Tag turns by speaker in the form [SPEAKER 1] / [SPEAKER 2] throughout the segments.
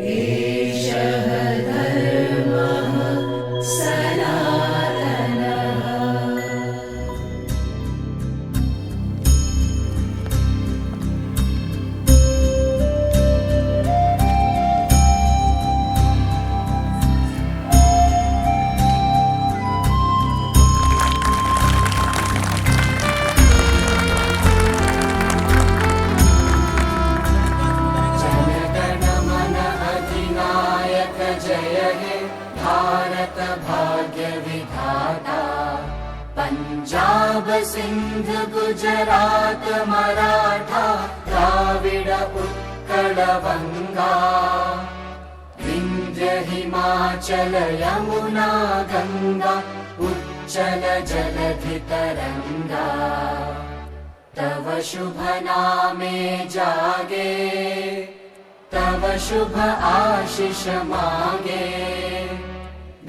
[SPEAKER 1] एषः धर्मः सनातनः। जय हे भारत भाग्य विधाता। पंजाब सिंध गुजरात मराठा द्राविड उत्कल बंगा। विंध्य हिमाचल यमुना गंगा उच्चल जलधि तरंगा। तव शुभ नामे जागे तव शुभ आशीष मागे।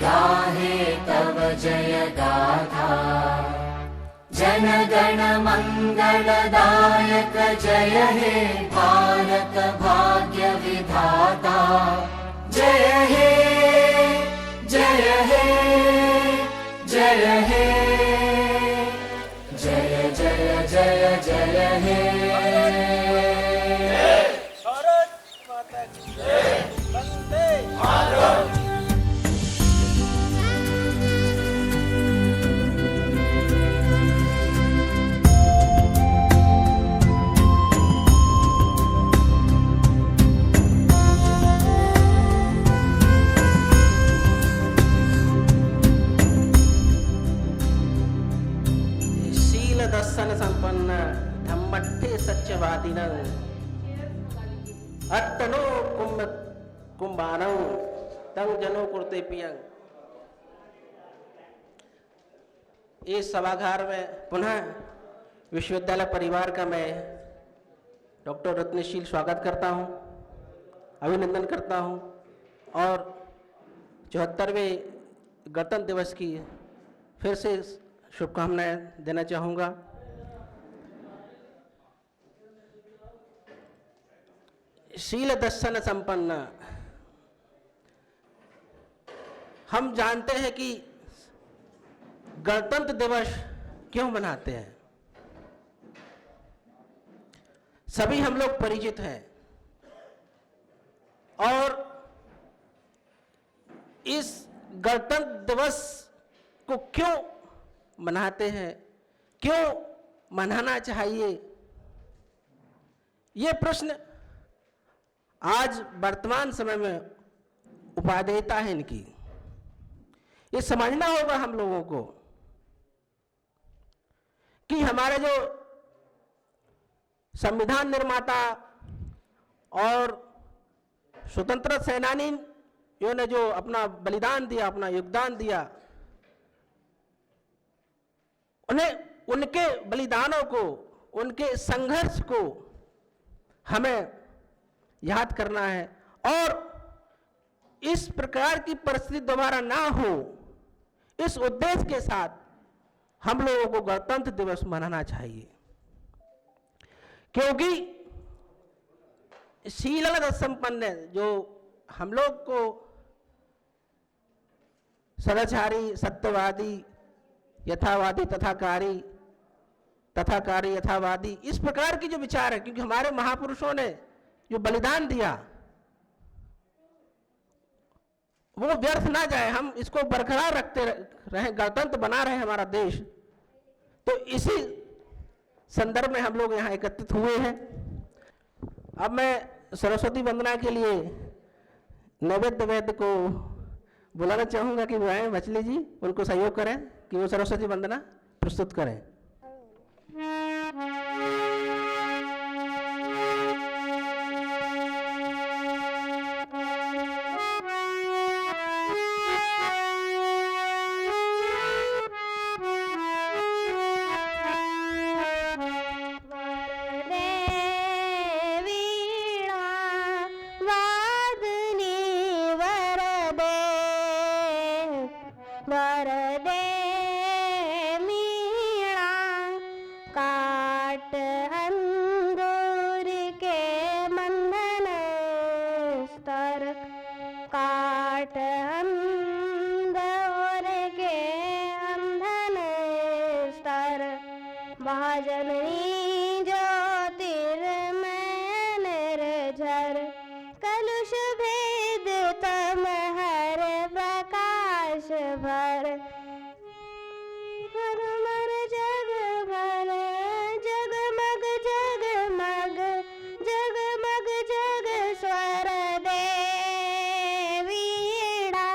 [SPEAKER 1] गाहे तव जय गाथा जन गण मंगलदायक। जय हे भारत भाग्य विधाता। जय हे जय हे जय हे जय जय जय जय हे।
[SPEAKER 2] शील दर्शन संपन्न धम्मट्ठे सत्यवादिन अट्टनो कुंभानौ तंग जनो कुर्ते पियंग। इस सभागार में पुनः विश्वविद्यालय परिवार का मैं डॉक्टर रत्नशील स्वागत करता हूं, अभिनंदन करता हूं और 74वें गणतंत्र दिवस की फिर से शुभकामनाएं देना चाहूँगा। शील दर्शन संपन्न, हम जानते हैं कि गणतंत्र दिवस क्यों मनाते हैं। सभी हम लोग परिचित हैं और इस गणतंत्र दिवस को क्यों मनाते हैं, क्यों मनाना चाहिए, ये प्रश्न आज वर्तमान समय में उपादेयता है इनकी। ये समझना होगा हम लोगों को कि हमारे जो संविधान निर्माता और स्वतंत्रता सेनानियों ने जो अपना बलिदान दिया, अपना योगदान दिया, उन्हें उनके बलिदानों को, उनके संघर्ष को हमें याद करना है और इस प्रकार की परिस्थिति दोबारा ना हो, इस उद्देश्य के साथ हम लोगों को गणतंत्र दिवस मनाना चाहिए। क्योंकि शील संपन्न जो हम लोग को सदाचारी, सत्यवादी, यथावादी, तथाकारी, यथावादी, इस प्रकार की जो विचार है, क्योंकि हमारे महापुरुषों ने जो बलिदान दिया वो व्यर्थ ना जाए, हम इसको बरकरार रखते रहे, गणतंत्र बना रहे हमारा देश। तो इसी संदर्भ में हम लोग यहाँ एकत्रित हुए हैं। अब मैं सरस्वती वंदना के लिए नैवेद्य वैद्य को बुलाना चाहूँगा कि वो आए, मछली जी उनको सहयोग करें कि वो सरस्वती वंदना प्रस्तुत करें।
[SPEAKER 3] वरदे वीणा झर कलुष भेद तम हर प्रकाश भर हर मर जग भर जगमग जगमग जगमग जग स्वर दे वीणा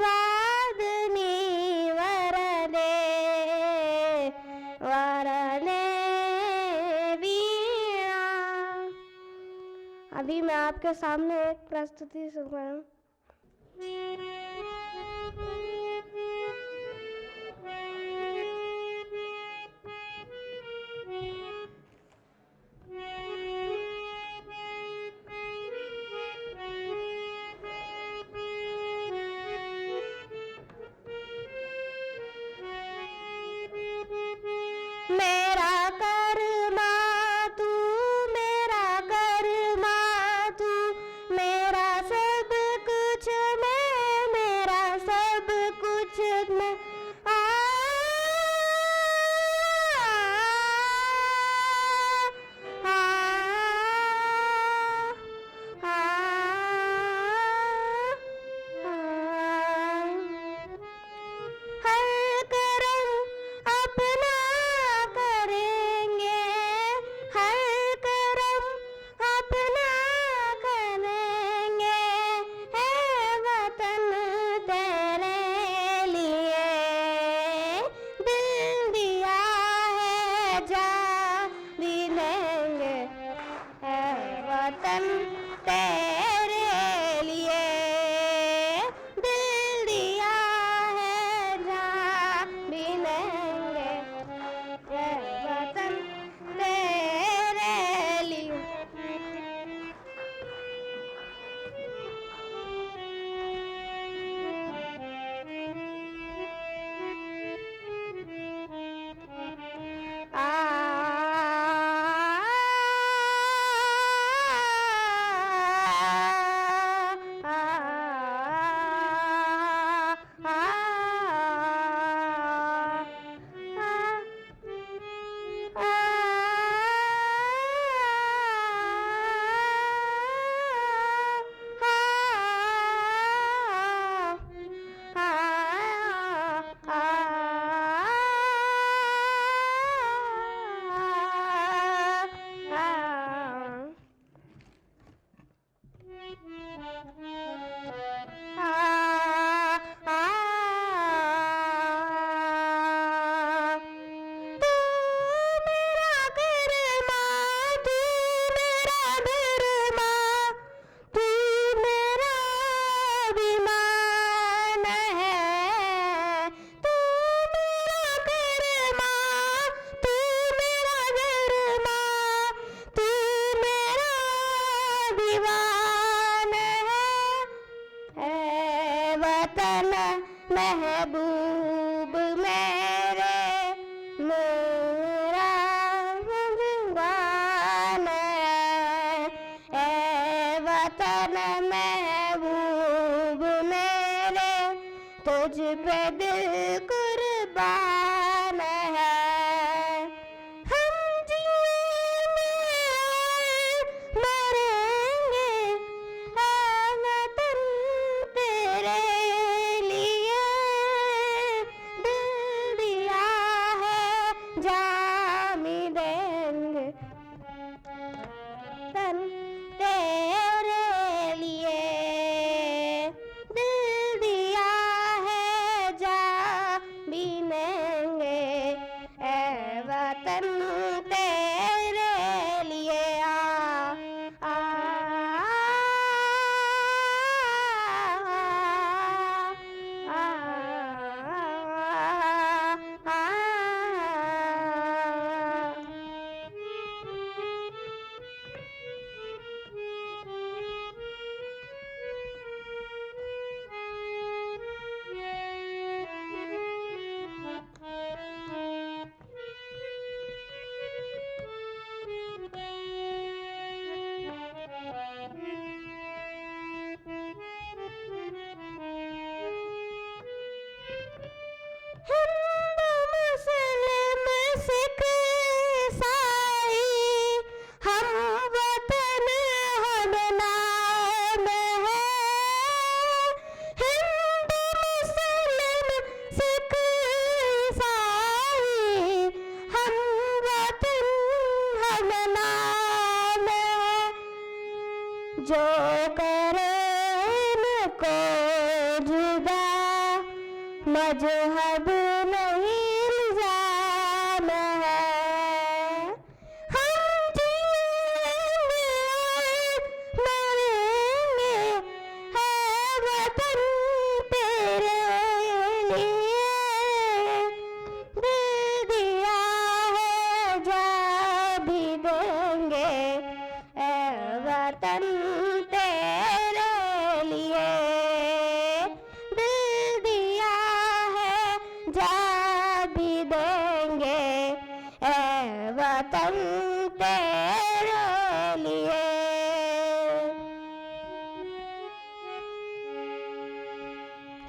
[SPEAKER 3] वादनी वरदे वरने वीणा। अभी मैं आपके सामने एक प्रस्तुति सुनाऊं। मेरा कर्मा तू मेरा कर्मा तू मेरा सब कुछ मैं मेरा सब कुछ मैं आ हर करम अपना करेंगे हर करम अपना करेंगे है वतन तेरे लिए दिल दिया है जा भी लेंगे है वतन तेरे लिए दिल दिया है जा भी लेंगे है वतन तेरे लिए। वतन महबूब मेरे मेरा भगवान है वतन महबूब मेरे तुझ पे दिल कुर्बान है। हम जिएंगे मरेंगे है वतन तेरे लिए दिल दिया है जामी देंगे तन तेरे लिए दिल दिया है जा जो करे इनको जुदा, मजहब नहीं इल्जाम है। हम जिएंगे मरेंगे, है वतन तेरे लिए। दिल दिया है जा भी देंगे, है वतन तेरे लिए। दिल दिया है जा भी देंगे, है वतन तेरे लिए।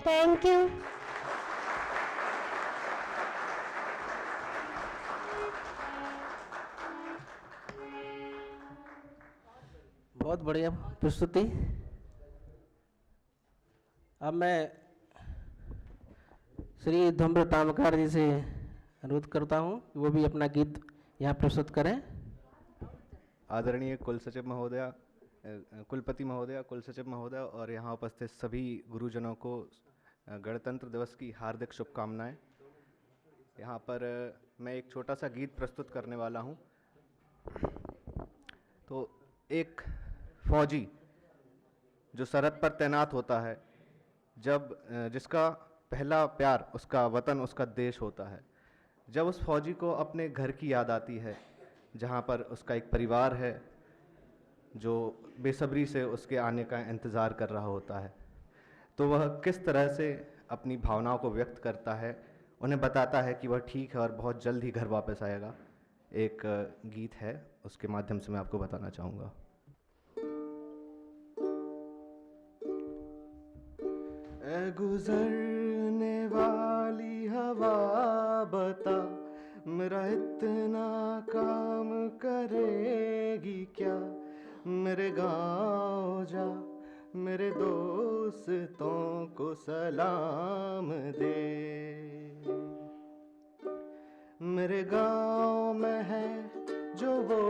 [SPEAKER 3] Thank you.
[SPEAKER 2] बहुत बढ़िया प्रस्तुति। अब मैं श्री धूम्र तामकार जी से अनुरोध करता हूँ कि वो भी अपना गीत यहाँ प्रस्तुत करें।
[SPEAKER 4] आदरणीय कुल सचिव महोदया, कुलपति महोदया, कुल सचिव महोदया और यहाँ उपस्थित सभी गुरुजनों को गणतंत्र दिवस की हार्दिक शुभकामनाएं। यहाँ पर मैं एक छोटा सा गीत प्रस्तुत करने वाला हूँ। तो एक फौजी जो सरहद पर तैनात होता है, जब जिसका पहला प्यार उसका वतन, उसका देश होता है, जब उस फौजी को अपने घर की याद आती है, जहाँ पर उसका एक परिवार है जो बेसब्री से उसके आने का इंतज़ार कर रहा होता है, तो वह किस तरह से अपनी भावनाओं को व्यक्त करता है, उन्हें बताता है कि वह ठीक है और बहुत जल्द ही घर वापस आएगा। एक गीत है, उसके माध्यम से मैं आपको बताना चाहूँगा। ऐ गुजरने वाली हवा बता, मेरा इतना काम करेगी क्या। मेरे गाँव जा, मेरे दोस्तों को सलाम दे। मेरे गाँव में है जो वो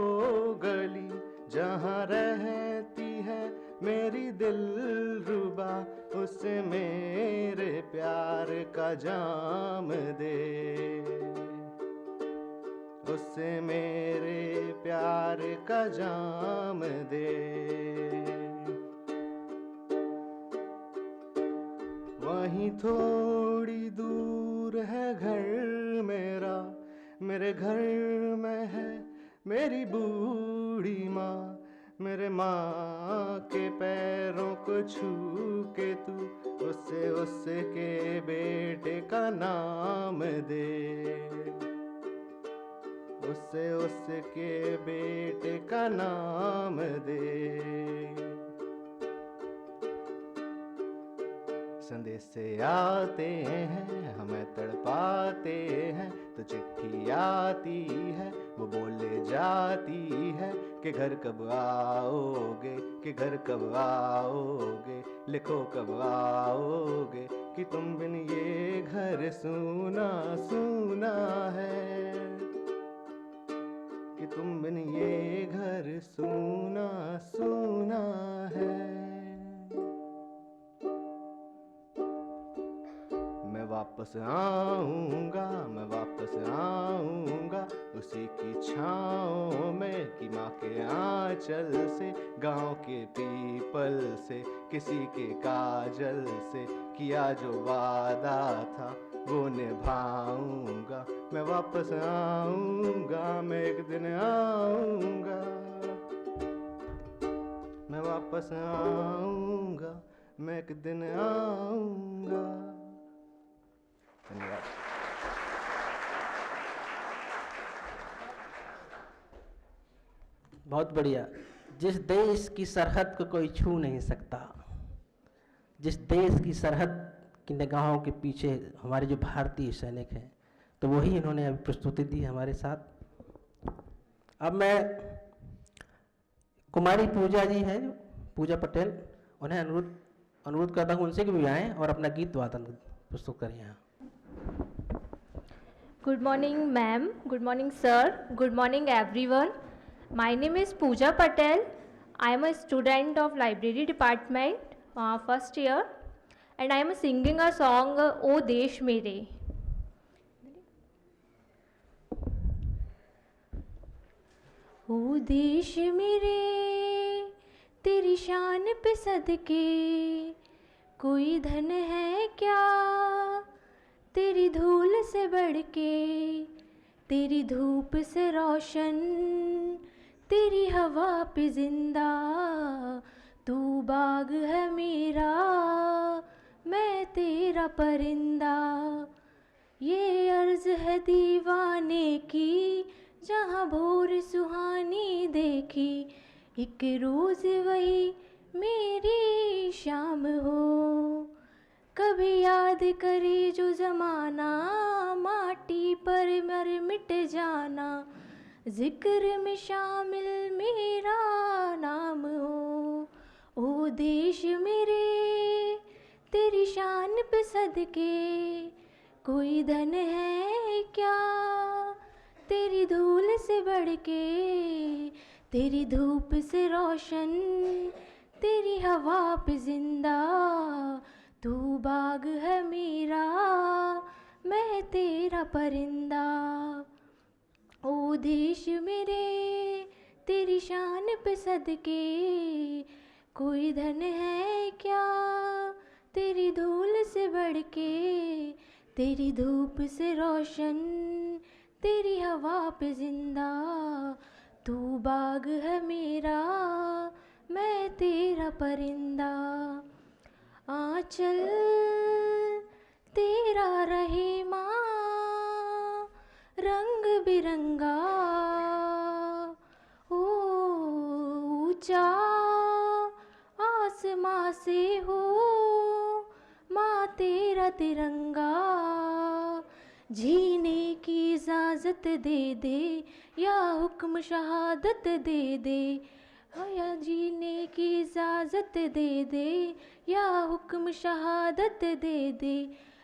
[SPEAKER 4] गली, जहाँ रहती है मेरी दिलरुबा, उसे मेरे प्यार का जाम दे। उसे मेरे प्यार का जाम दे। वहीं थोड़ी दूर है घर मेरा, मेरे घर में है मेरी बूढ़ी माँ। मेरे माँ के पैरों को छू के तू उसके बेटे का नाम दे। उसके बेटे का नाम दे। संदेश से आते हैं, हमें तड़पाते हैं, तो चिट्ठी आती है, वो बोले जाती है कि घर कब आओगे, कि घर कब आओगे, लिखो कब आओगे, कि तुम बिन ये घर सूना सूना है, कि तुम बिन ये घर सूना सूना है। मैं वापस आऊँगा, मैं वापस आऊँगा, उसी की छाँव में कि माँ के आँचल से, गाँव के पीपल से, किसी के काजल से, किया जो वादा था वो निभाऊँगा। मैं वापस आऊँगा, मैं एक दिन आऊँगा, मैं वापस आऊँगा, मैं एक दिन आऊँगा। धन्यवाद।
[SPEAKER 2] बहुत बढ़िया। जिस देश की सरहद को कोई छू नहीं सकता, जिस देश की सरहद की निगाहों के पीछे हमारे जो भारतीय सैनिक हैं, तो वही इन्होंने अभी प्रस्तुति दी हमारे साथ। अब मैं कुमारी पूजा जी हैं, पूजा पटेल, उन्हें अनुरोध करता हूँ उनसे कि भी आएँ और अपना गीत वादन प्रस्तुत करें यहाँ।
[SPEAKER 5] Good morning, ma'am. Good morning, sir. Good morning, everyone. My name is Pooja Patel. I am a student of library department, first year, and I am singing a song, O Desh Mere. ओ देश मेरे तेरी शान पे सदके कोई धन है क्या तेरी धूल से बढ़ के, तेरी धूप से रोशन, तेरी हवा पे जिंदा, तू बाग है मेरा, मैं तेरा परिंदा। ये अर्ज है दीवाने की जहाँ भोर सुहानी देखी, एक रोज़ वही मेरी शाम हो। कभी याद करे जो ज़माना, माटी पर मर मिट जाना, जिक्र में शामिल मेरा नाम हो। ओ देश मेरे तेरी शान पे सदके कोई धन है क्या तेरी धूल से बढ़ के, तेरी धूप से रोशन, तेरी हवा पे जिंदा, तू बाग है मेरा, मैं तेरा परिंदा। ओ देश मेरे तेरी शान पे सदके कोई धन है क्या तेरी धूल से बढ़ के, तेरी धूप से रोशन, तेरी हवा पे जिंदा, तू बाग है मेरा, मैं तेरा परिंदा। आंचल तेरा रहे माँ रंग बिरंगा, ओ ऊंचा आसमां से हो माँ तेरा तिरंगा। जीने की इजाज़त दे दे या हुक्म शहादत दे दे, या जीने की इजाज़त दे दे या हुक्म शहादत दे दे,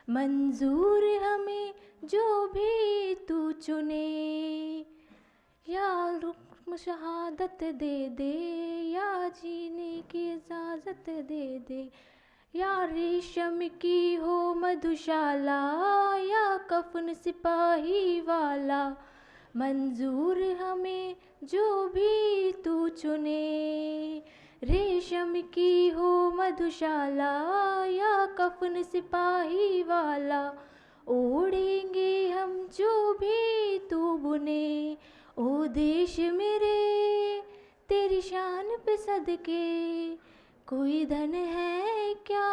[SPEAKER 5] मंजूर हमें जो भी तू चुने, या हुक्म शहादत दे दे या जीने की इजाज़त दे दे। या रेशम की हो मधुशाला या कफन सिपाही वाला, मंजूर हमें जो भी तू चुने। रेशम की हो मधुशाला या कफन सिपाही वाला, ओढ़ेंगे हम जो भी तू बुने। ओ देश मेरे तेरी शान पे सदके कोई धन है क्या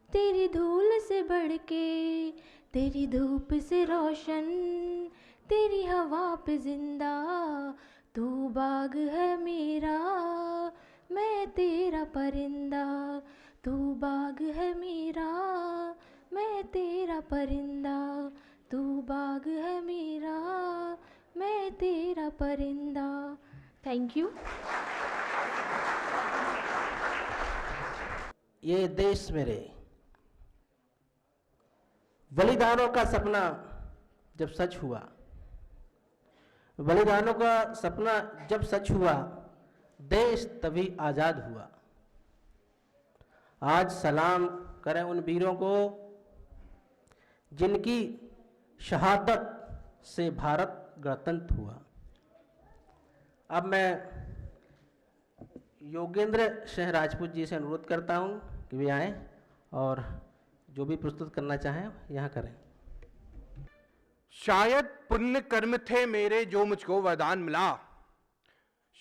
[SPEAKER 5] तेरी धूल से बढ़ के, तेरी धूप से रोशन, तेरी हवा पे जिंदा, तू बाग है मेरा, मैं तेरा परिंदा। तू बाग है मेरा, मैं तेरा परिंदा, तू बाग है मेरा, मैं तेरा परिंदा। Thank you.
[SPEAKER 2] ये देश मेरे बलिदानों का सपना जब सच हुआ, बलिदानों का सपना जब सच हुआ, देश तभी आज़ाद हुआ। आज सलाम करें उन वीरों को जिनकी शहादत से भारत गणतंत्र हुआ। अब मैं योगेंद्र सिंह राजपूत जी से अनुरोध करता हूं कि वे आएँ और जो भी प्रस्तुत करना चाहें यहाँ करें।
[SPEAKER 6] शायद पुण्य कर्म थे मेरे जो मुझको वरदान मिला,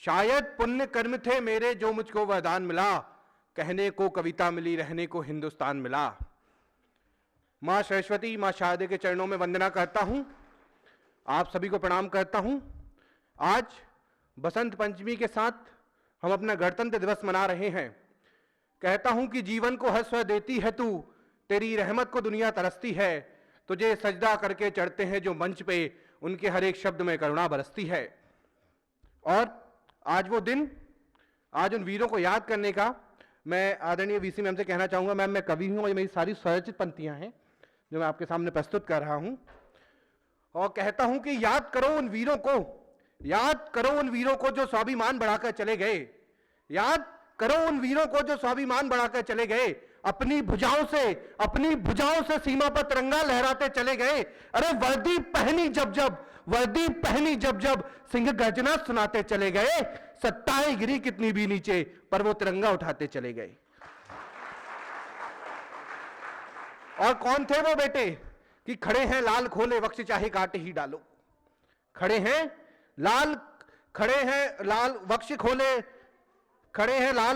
[SPEAKER 6] शायद पुण्य कर्म थे मेरे जो मुझको वरदान मिला, कहने को कविता मिली रहने को हिंदुस्तान मिला। माँ सरस्वती माँ शारदे के चरणों में वंदना करता हूँ, आप सभी को प्रणाम करता हूँ। आज बसंत पंचमी के साथ हम अपना गणतंत्र दिवस मना रहे हैं। कहता हूँ कि जीवन को हर्ष देती है तू, तेरी रहमत को दुनिया तरसती है, तुझे सजदा करके चढ़ते हैं जो मंच पे, उनके हर एक शब्द में करुणा बरसती है। और आज वो दिन, आज उन वीरों को याद करने का मैं आदरणीय वीसी मैम से कहना चाहूँगा। मैम, मैं कवि हूँ और मेरी सारी स्वरचित पंक्तियाँ हैं जो मैं आपके सामने प्रस्तुत कर रहा हूँ। और कहता हूँ कि याद करो उन वीरों को, याद करो उन वीरों को जो स्वाभिमान बढ़ाकर चले गए, याद करो उन वीरों को जो स्वाभिमान बढ़ाकर चले गए, अपनी भुजाओं से सीमा पर तिरंगा लहराते चले गए। अरे वर्दी पहनी जब जब सिंह गर्जना सुनाते चले गए, सत्ताएं गिरी कितनी भी नीचे, पर वो तिरंगा उठाते चले गए। और कौन थे वो बेटे कि खड़े हैं लाल खोले वक्ष चाहे काट ही डालो, खड़े हैं लाल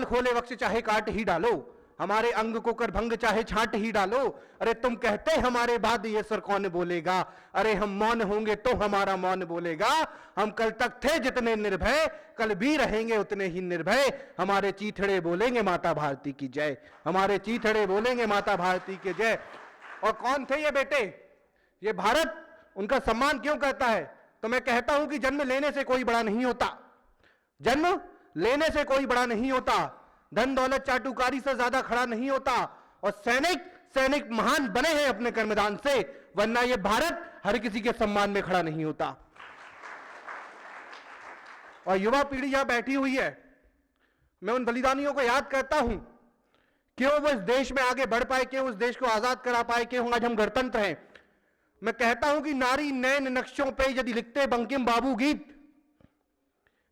[SPEAKER 6] खोले वक्ष चाहे काट ही डालो, हमारे अंग को कर भंग चाहे छांट ही डालो। अरे तुम कहते हमारे बाद ये सर कौन बोलेगा, अरे हम मौन होंगे तो हमारा मौन बोलेगा। हम कल तक थे जितने निर्भय, कल भी रहेंगे उतने ही निर्भय। हमारे चीथड़े बोलेंगे माता भारती की जय, हमारे चीथड़े बोलेंगे माता भारती की जय। और कौन थे ये बेटे, ये भारत उनका सम्मान क्यों करता है? तो मैं कहता हूं कि जन्म लेने से कोई बड़ा नहीं होता, जन्म लेने से कोई बड़ा नहीं होता, धन दौलत चाटुकारी से ज्यादा खड़ा नहीं होता। और सैनिक महान बने हैं अपने कर्मदान से, वरना ये भारत हर किसी के सम्मान में खड़ा नहीं होता। और युवा पीढ़ी यहां बैठी हुई है, मैं उन बलिदानियों को याद करता हूं, क्यों वो इस देश में आगे बढ़ पाए, क्यों उस देश को आजाद करा पाए, क्यों आज हम गणतंत्र हैं। मैं कहता हूं कि नारी नैन नक्शों पे यदि लिखते बंकिम बाबू गीत,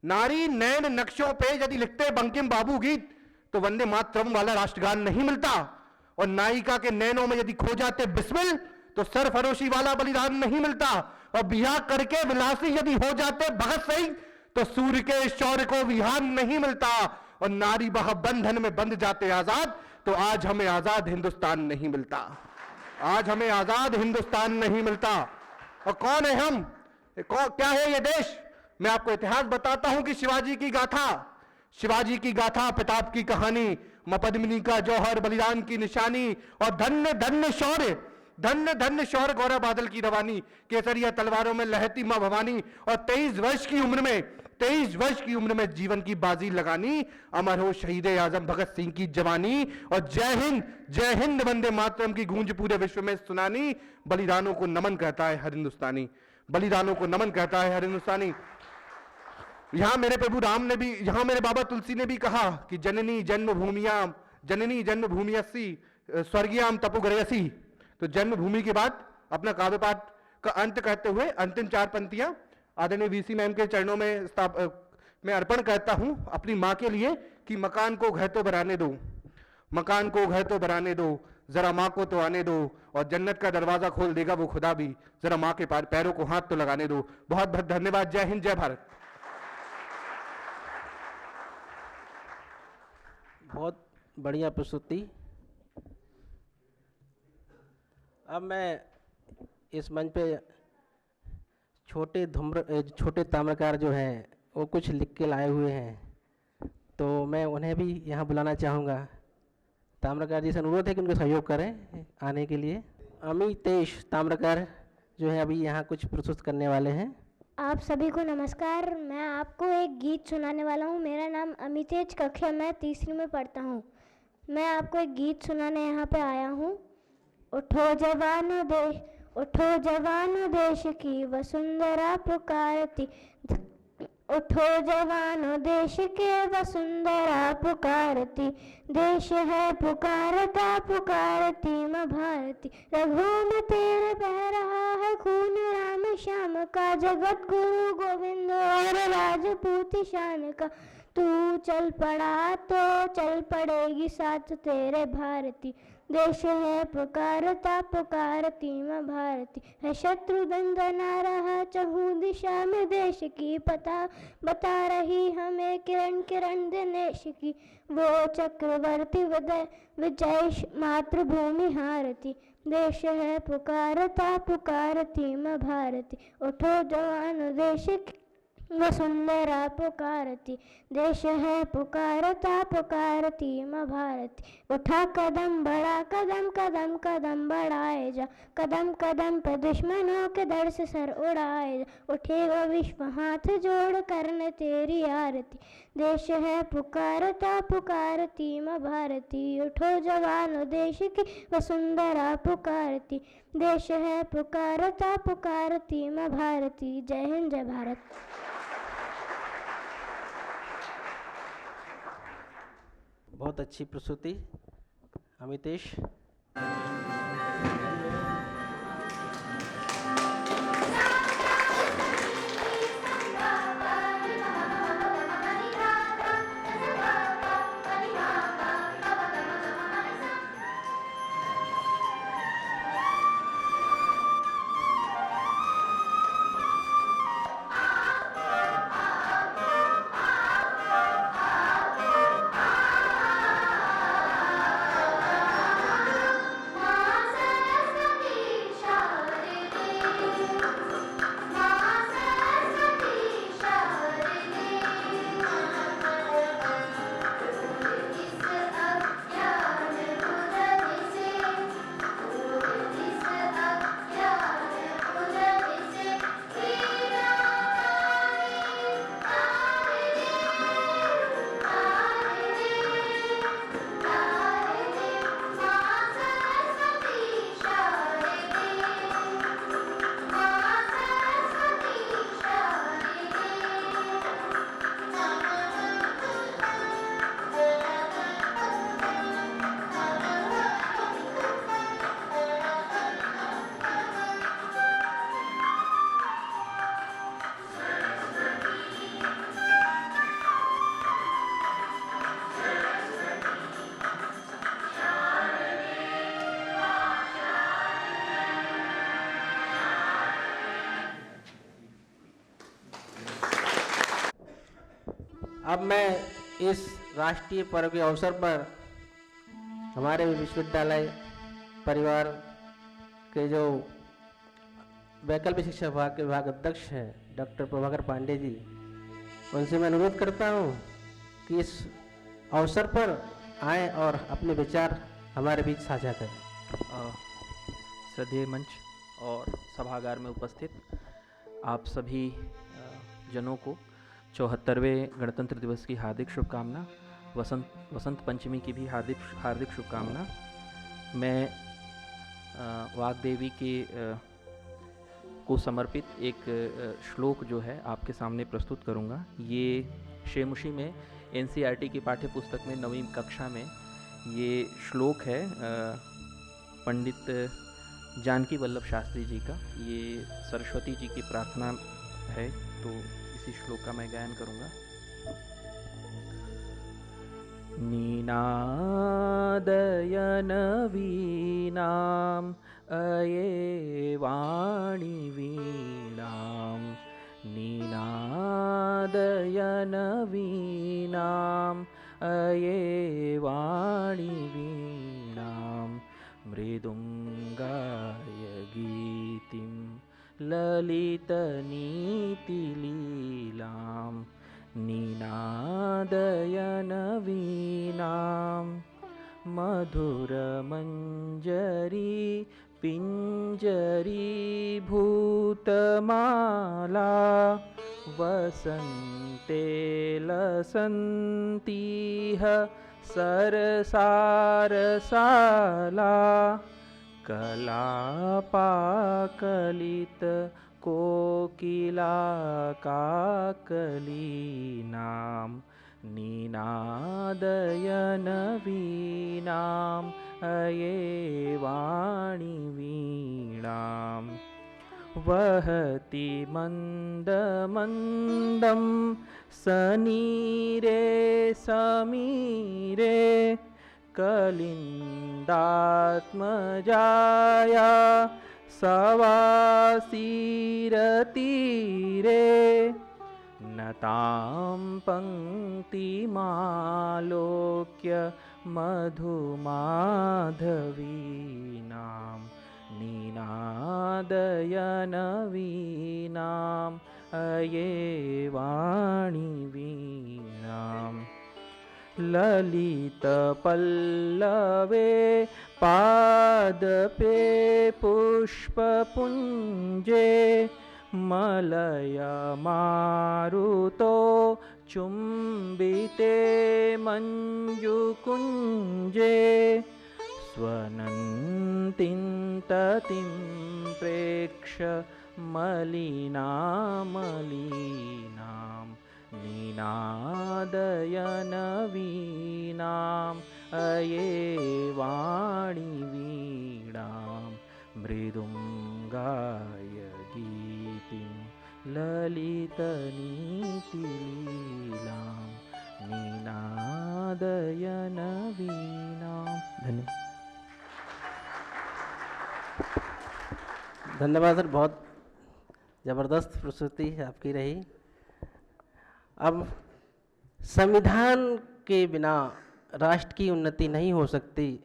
[SPEAKER 6] नारी नैन नक्शों पे यदि लिखते बंकिम बाबू गीत, तो वंदे मातरम वाला राष्ट्रगान नहीं मिलता। और नायिका के नैनों में यदि खो जाते बिस्मिल, तो सरफरोशी वाला बलिदान नहीं मिलता। और बिहार करके विलासी यदि हो जाते भगत सिंह, तो सूर्य के शौर्य को विहान नहीं मिलता। और नारी बह बंधन में बंध जाते आजाद, तो आज हमें आजाद हिंदुस्तान नहीं मिलता, आज हमें आजाद हिंदुस्तान नहीं मिलता। और कौन है हम, क्या है ये देश? मैं आपको इतिहास बताता हूं कि शिवाजी की गाथा, प्रताप की कहानी, मां पद्मिनी का जौहर, बलिदान की निशानी। और धन्य धन्य शौर्य गौरव बादल की रवानी, केसरिया तलवारों में लहती मां भवानी। और 23 वर्ष की उम्र में जीवन की बाजी लगानी, अमर हो शहीद आजम भगत सिंह की जवानी। और जय हिंद वंदे मातरम की गूंज पूरे विश्व में सुनानी। बलिदानों को नमन कहता है हर हिंदुस्तानी, बलिदानों को नमन कहता है हर हिंदुस्तानी। यहां मेरे प्रभु राम ने भी, यहां मेरे बाबा तुलसी ने भी कहा कि जननी जन्मभूमियसी स्वर्गीयाम तपोगृहसी। तो जन्मभूमि के बाद अपना काव्य पाठ का अंत करते हुए अंतिम 4 पंक्तियां आदरणीय वीसी मैम के चरणों में मैं अर्पण करता हूं अपनी मां के लिए कि मकान को घर तो बनाने दो, जरा मां को तो आने दो, और जन्नत का दरवाजा खोल देगा वो खुदा भी, जरा मां के पैरों को हाथ तो लगाने दो। बहुत बहुत धन्यवाद। जय हिंद, जय भारत।
[SPEAKER 2] बहुत बढ़िया प्रस्तुति। अब मैं इस मंच पे छोटे ताम्रकार जो हैं वो कुछ लिख के लाए हुए हैं, तो मैं उन्हें भी यहाँ बुलाना चाहूँगा। ताम्रकार जी से अनुरोध है कि उनको सहयोग करें आने के लिए। अमितेश ताम्रकार जो है अभी यहाँ कुछ प्रस्तुत करने वाले हैं।
[SPEAKER 3] आप सभी को नमस्कार। मैं आपको एक गीत सुनाने वाला हूँ। मेरा नाम अमितेश, कक्षा मैं 3री में पढ़ता हूँ। मैं आपको एक गीत सुनाने यहाँ पे आया हूँ। उठो जवानो देश की वसुंधरा पुकारती, उठो जवानो देश के वसुंधरा पुकारती, देश है पुकारती माँ भारती। रघुओं में तेरे बह रहा है खून राम श्याम का, जगत गुरु गोविंद और राजपूती शान का। तू चल पड़ा तो चल पड़ेगी साथ तेरे भारती, देश है पुकारती माँ भारती। है शत्रु दंदना रहा चहु दिशा में देश की, पता बता रही हमें किरण किरण दिनेश की। वो चक्रवर्ती विजय मातृभूमि हारती, देश है पुकारती माँ भारती। उठो जवान देश की वसुंधरा पुकारती, देश है पुकारती माँ भारती। उठा कदम बढ़ा कदम बढ़ाए जा, कदम पे दुश्मनों के दर से सर उड़ाए जा। उठेगा विश्व हाथ जोड़ करने तेरी आरती, देश है पुकारती माँ भारती। उठो जवानों देश की वसुंधरा पुकारती, देश है पुकारती माँ भारती। जय हिंद, जय भारत।
[SPEAKER 2] बहुत अच्छी प्रस्तुति अमितेश। अब मैं इस राष्ट्रीय पर्व के अवसर पर हमारे विश्वविद्यालय परिवार के जो वैकल्पिक शिक्षा विभाग के विभाग अध्यक्ष हैं डॉक्टर प्रभाकर पांडे जी, उनसे मैं अनुरोध करता हूं कि इस अवसर पर आएं और अपने विचार हमारे बीच साझा करें।
[SPEAKER 7] श्रद्धेय मंच और सभागार में उपस्थित आप सभी जनों को 74वें गणतंत्र दिवस की हार्दिक शुभकामना, वसंत पंचमी की भी हार्दिक शुभकामना। मैं वाग्देवी के को समर्पित एक श्लोक जो है आपके सामने प्रस्तुत करूंगा। ये शेमुशी में एनसीईआरटी की पाठ्य पुस्तक में 9वीं कक्षा में ये श्लोक है पंडित जानकी वल्लभ शास्त्री जी का। ये सरस्वती जी की प्रार्थना है, तो इसी श्लोक का मैं गायन करूंगा। नीनादयन वीणाम् अये वाणी वीणाम्, नीनादयन वीणाम् अये वाणी वीणाम्, मृदुङ्गाय गीतिं ललितनीतिलीलां, नीनादयन वीणां, मधुरमञ्जरी पिञ्जरी भूतमाला, वसन्ते लसन्तीह सरसारसाला, कलापाकलित कोकिला काकलीनां, नीनादयन वीणाम् अये वाणी वीणाम्, वहति मन्दमन्दं सनीरे समीरे, कलिन्दात्मजाया सवासीरतीरे, नतां पङ्क्तिमालोक्य मधुमाधवीनां, नीनादयन वीणाम् अये वाणी वीणाम्, ललितपल्लवे पादपे पुष्पपुञ्जे, मलयमारुतो चुम्बिते मञ्जुकुञ्जे, स्वनन्तीं ततिं प्रेक्ष्य मलिनामलीनां, निनादयन वीणाम् अये वाणी वीणां मृदुङ्गाय गीतिं ललितनीतिलीलां निनादयन वीणां। धन्यवाद।
[SPEAKER 2] धन्यवाद सर, बहुत ज़बरदस्त प्रस्तुति आपकी रही। अब संविधान के बिना राष्ट्र की उन्नति नहीं हो सकती,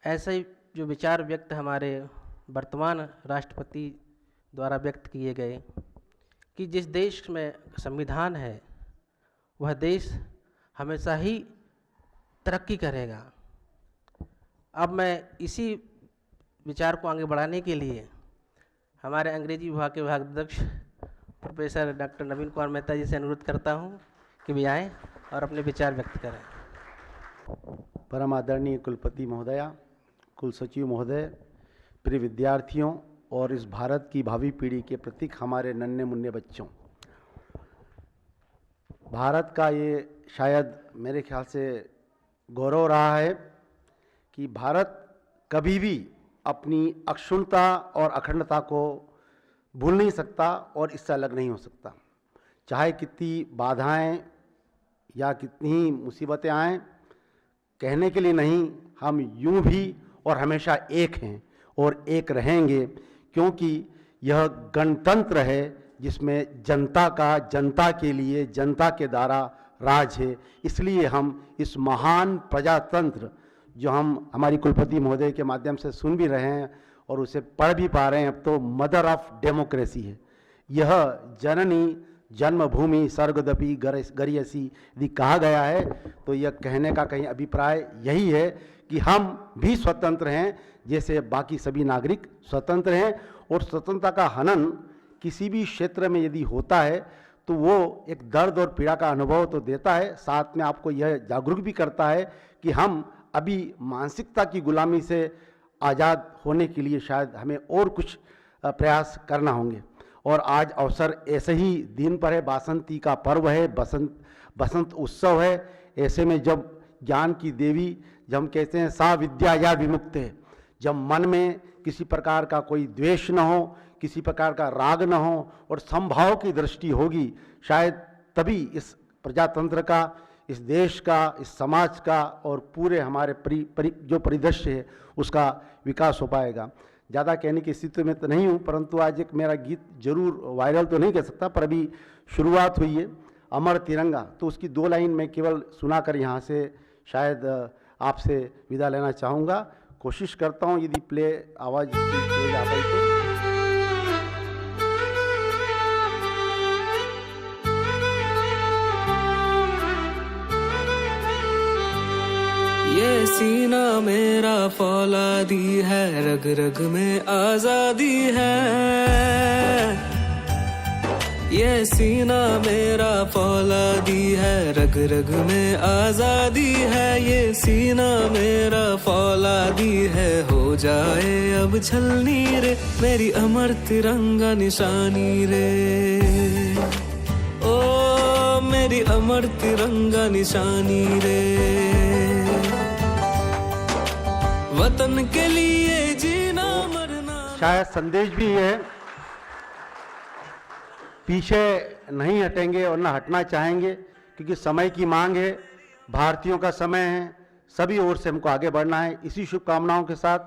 [SPEAKER 2] ऐसे जो विचार व्यक्त हमारे वर्तमान राष्ट्रपति द्वारा व्यक्त किए गए कि जिस देश में संविधान है वह देश हमेशा ही तरक्की करेगा। अब मैं इसी विचार को आगे बढ़ाने के लिए हमारे अंग्रेजी विभाग के विभागाध्यक्ष प्रोफेसर डॉक्टर नवीन कुमार मेहता जी से अनुरोध करता हूं कि वे आएँ और अपने विचार व्यक्त करें।
[SPEAKER 8] परम आदरणीय कुलपति महोदया, कुल सचिव महोदय, प्रिय विद्यार्थियों और इस भारत की भावी पीढ़ी के प्रतीक हमारे नन्हे मुन्ने बच्चों, भारत का ये शायद मेरे ख्याल से गौरव रहा है कि भारत कभी भी अपनी अक्षुण्णता और अखंडता को भूल नहीं सकता और इससे अलग नहीं हो सकता। चाहे कितनी बाधाएं या कितनी मुसीबतें आएँ, कहने के लिए नहीं, हम यूं भी और हमेशा एक हैं और एक रहेंगे, क्योंकि यह गणतंत्र है जिसमें जनता का जनता के लिए जनता के द्वारा राज है। इसलिए हम इस महान प्रजातंत्र जो हम हमारी कुलपति महोदय के माध्यम से सुन भी रहे हैं और उसे पढ़ भी पा रहे हैं, अब तो मदर ऑफ डेमोक्रेसी है। यह जननी जन्मभूमि स्वर्गदपि गरियसी यदि कहा गया है तो यह कहने का कहीं अभिप्राय यही है कि हम भी स्वतंत्र हैं जैसे बाकी सभी नागरिक स्वतंत्र हैं। और स्वतंत्रता का हनन किसी भी क्षेत्र में यदि होता है तो वो एक दर्द और पीड़ा का अनुभव तो देता है, साथ में आपको यह जागरूक भी करता है कि हम अभी मानसिकता की गुलामी से आज़ाद होने के लिए शायद हमें और कुछ प्रयास करना होंगे। और आज अवसर ऐसे ही दिन पर है, बासंती का पर्व है, बसंत उत्सव है। ऐसे में जब ज्ञान की देवी, जब हम कहते हैं सा विद्या या विमुक्त है, जब मन में किसी प्रकार का कोई द्वेष न हो, किसी प्रकार का राग न हो और समभाव की दृष्टि होगी, शायद तभी इस प्रजातंत्र का, इस देश का, इस समाज का और पूरे हमारे जो परिदृश्य है उसका विकास हो पाएगा। ज़्यादा कहने की स्थिति में तो नहीं हूँ, परंतु आज एक मेरा गीत जरूर वायरल तो नहीं कह सकता, पर अभी शुरुआत हुई है अमर तिरंगा, तो उसकी 2 लाइन मैं केवल सुनाकर यहाँ से शायद आपसे विदा लेना चाहूँगा। कोशिश करता हूँ यदि प्ले आवाज़ तेज आ पाई तो।
[SPEAKER 9] ये सीना मेरा फौलादी है, रग रग में आजादी है। ये सीना मेरा फौलादी है, रग रग में आजादी है। ये सीना मेरा फौलादी है, हो जाए अब छलनी रे मेरी अमर तिरंगा निशानी रे। ओ मेरी अमर तिरंगा निशानी रे, वतन के लिए जीना मरना।
[SPEAKER 8] शायद संदेश भी है, पीछे नहीं हटेंगे और न हटना चाहेंगे, क्योंकि समय की मांग है, भारतीयों का समय है, सभी ओर से हमको आगे बढ़ना है। इसी शुभकामनाओं के साथ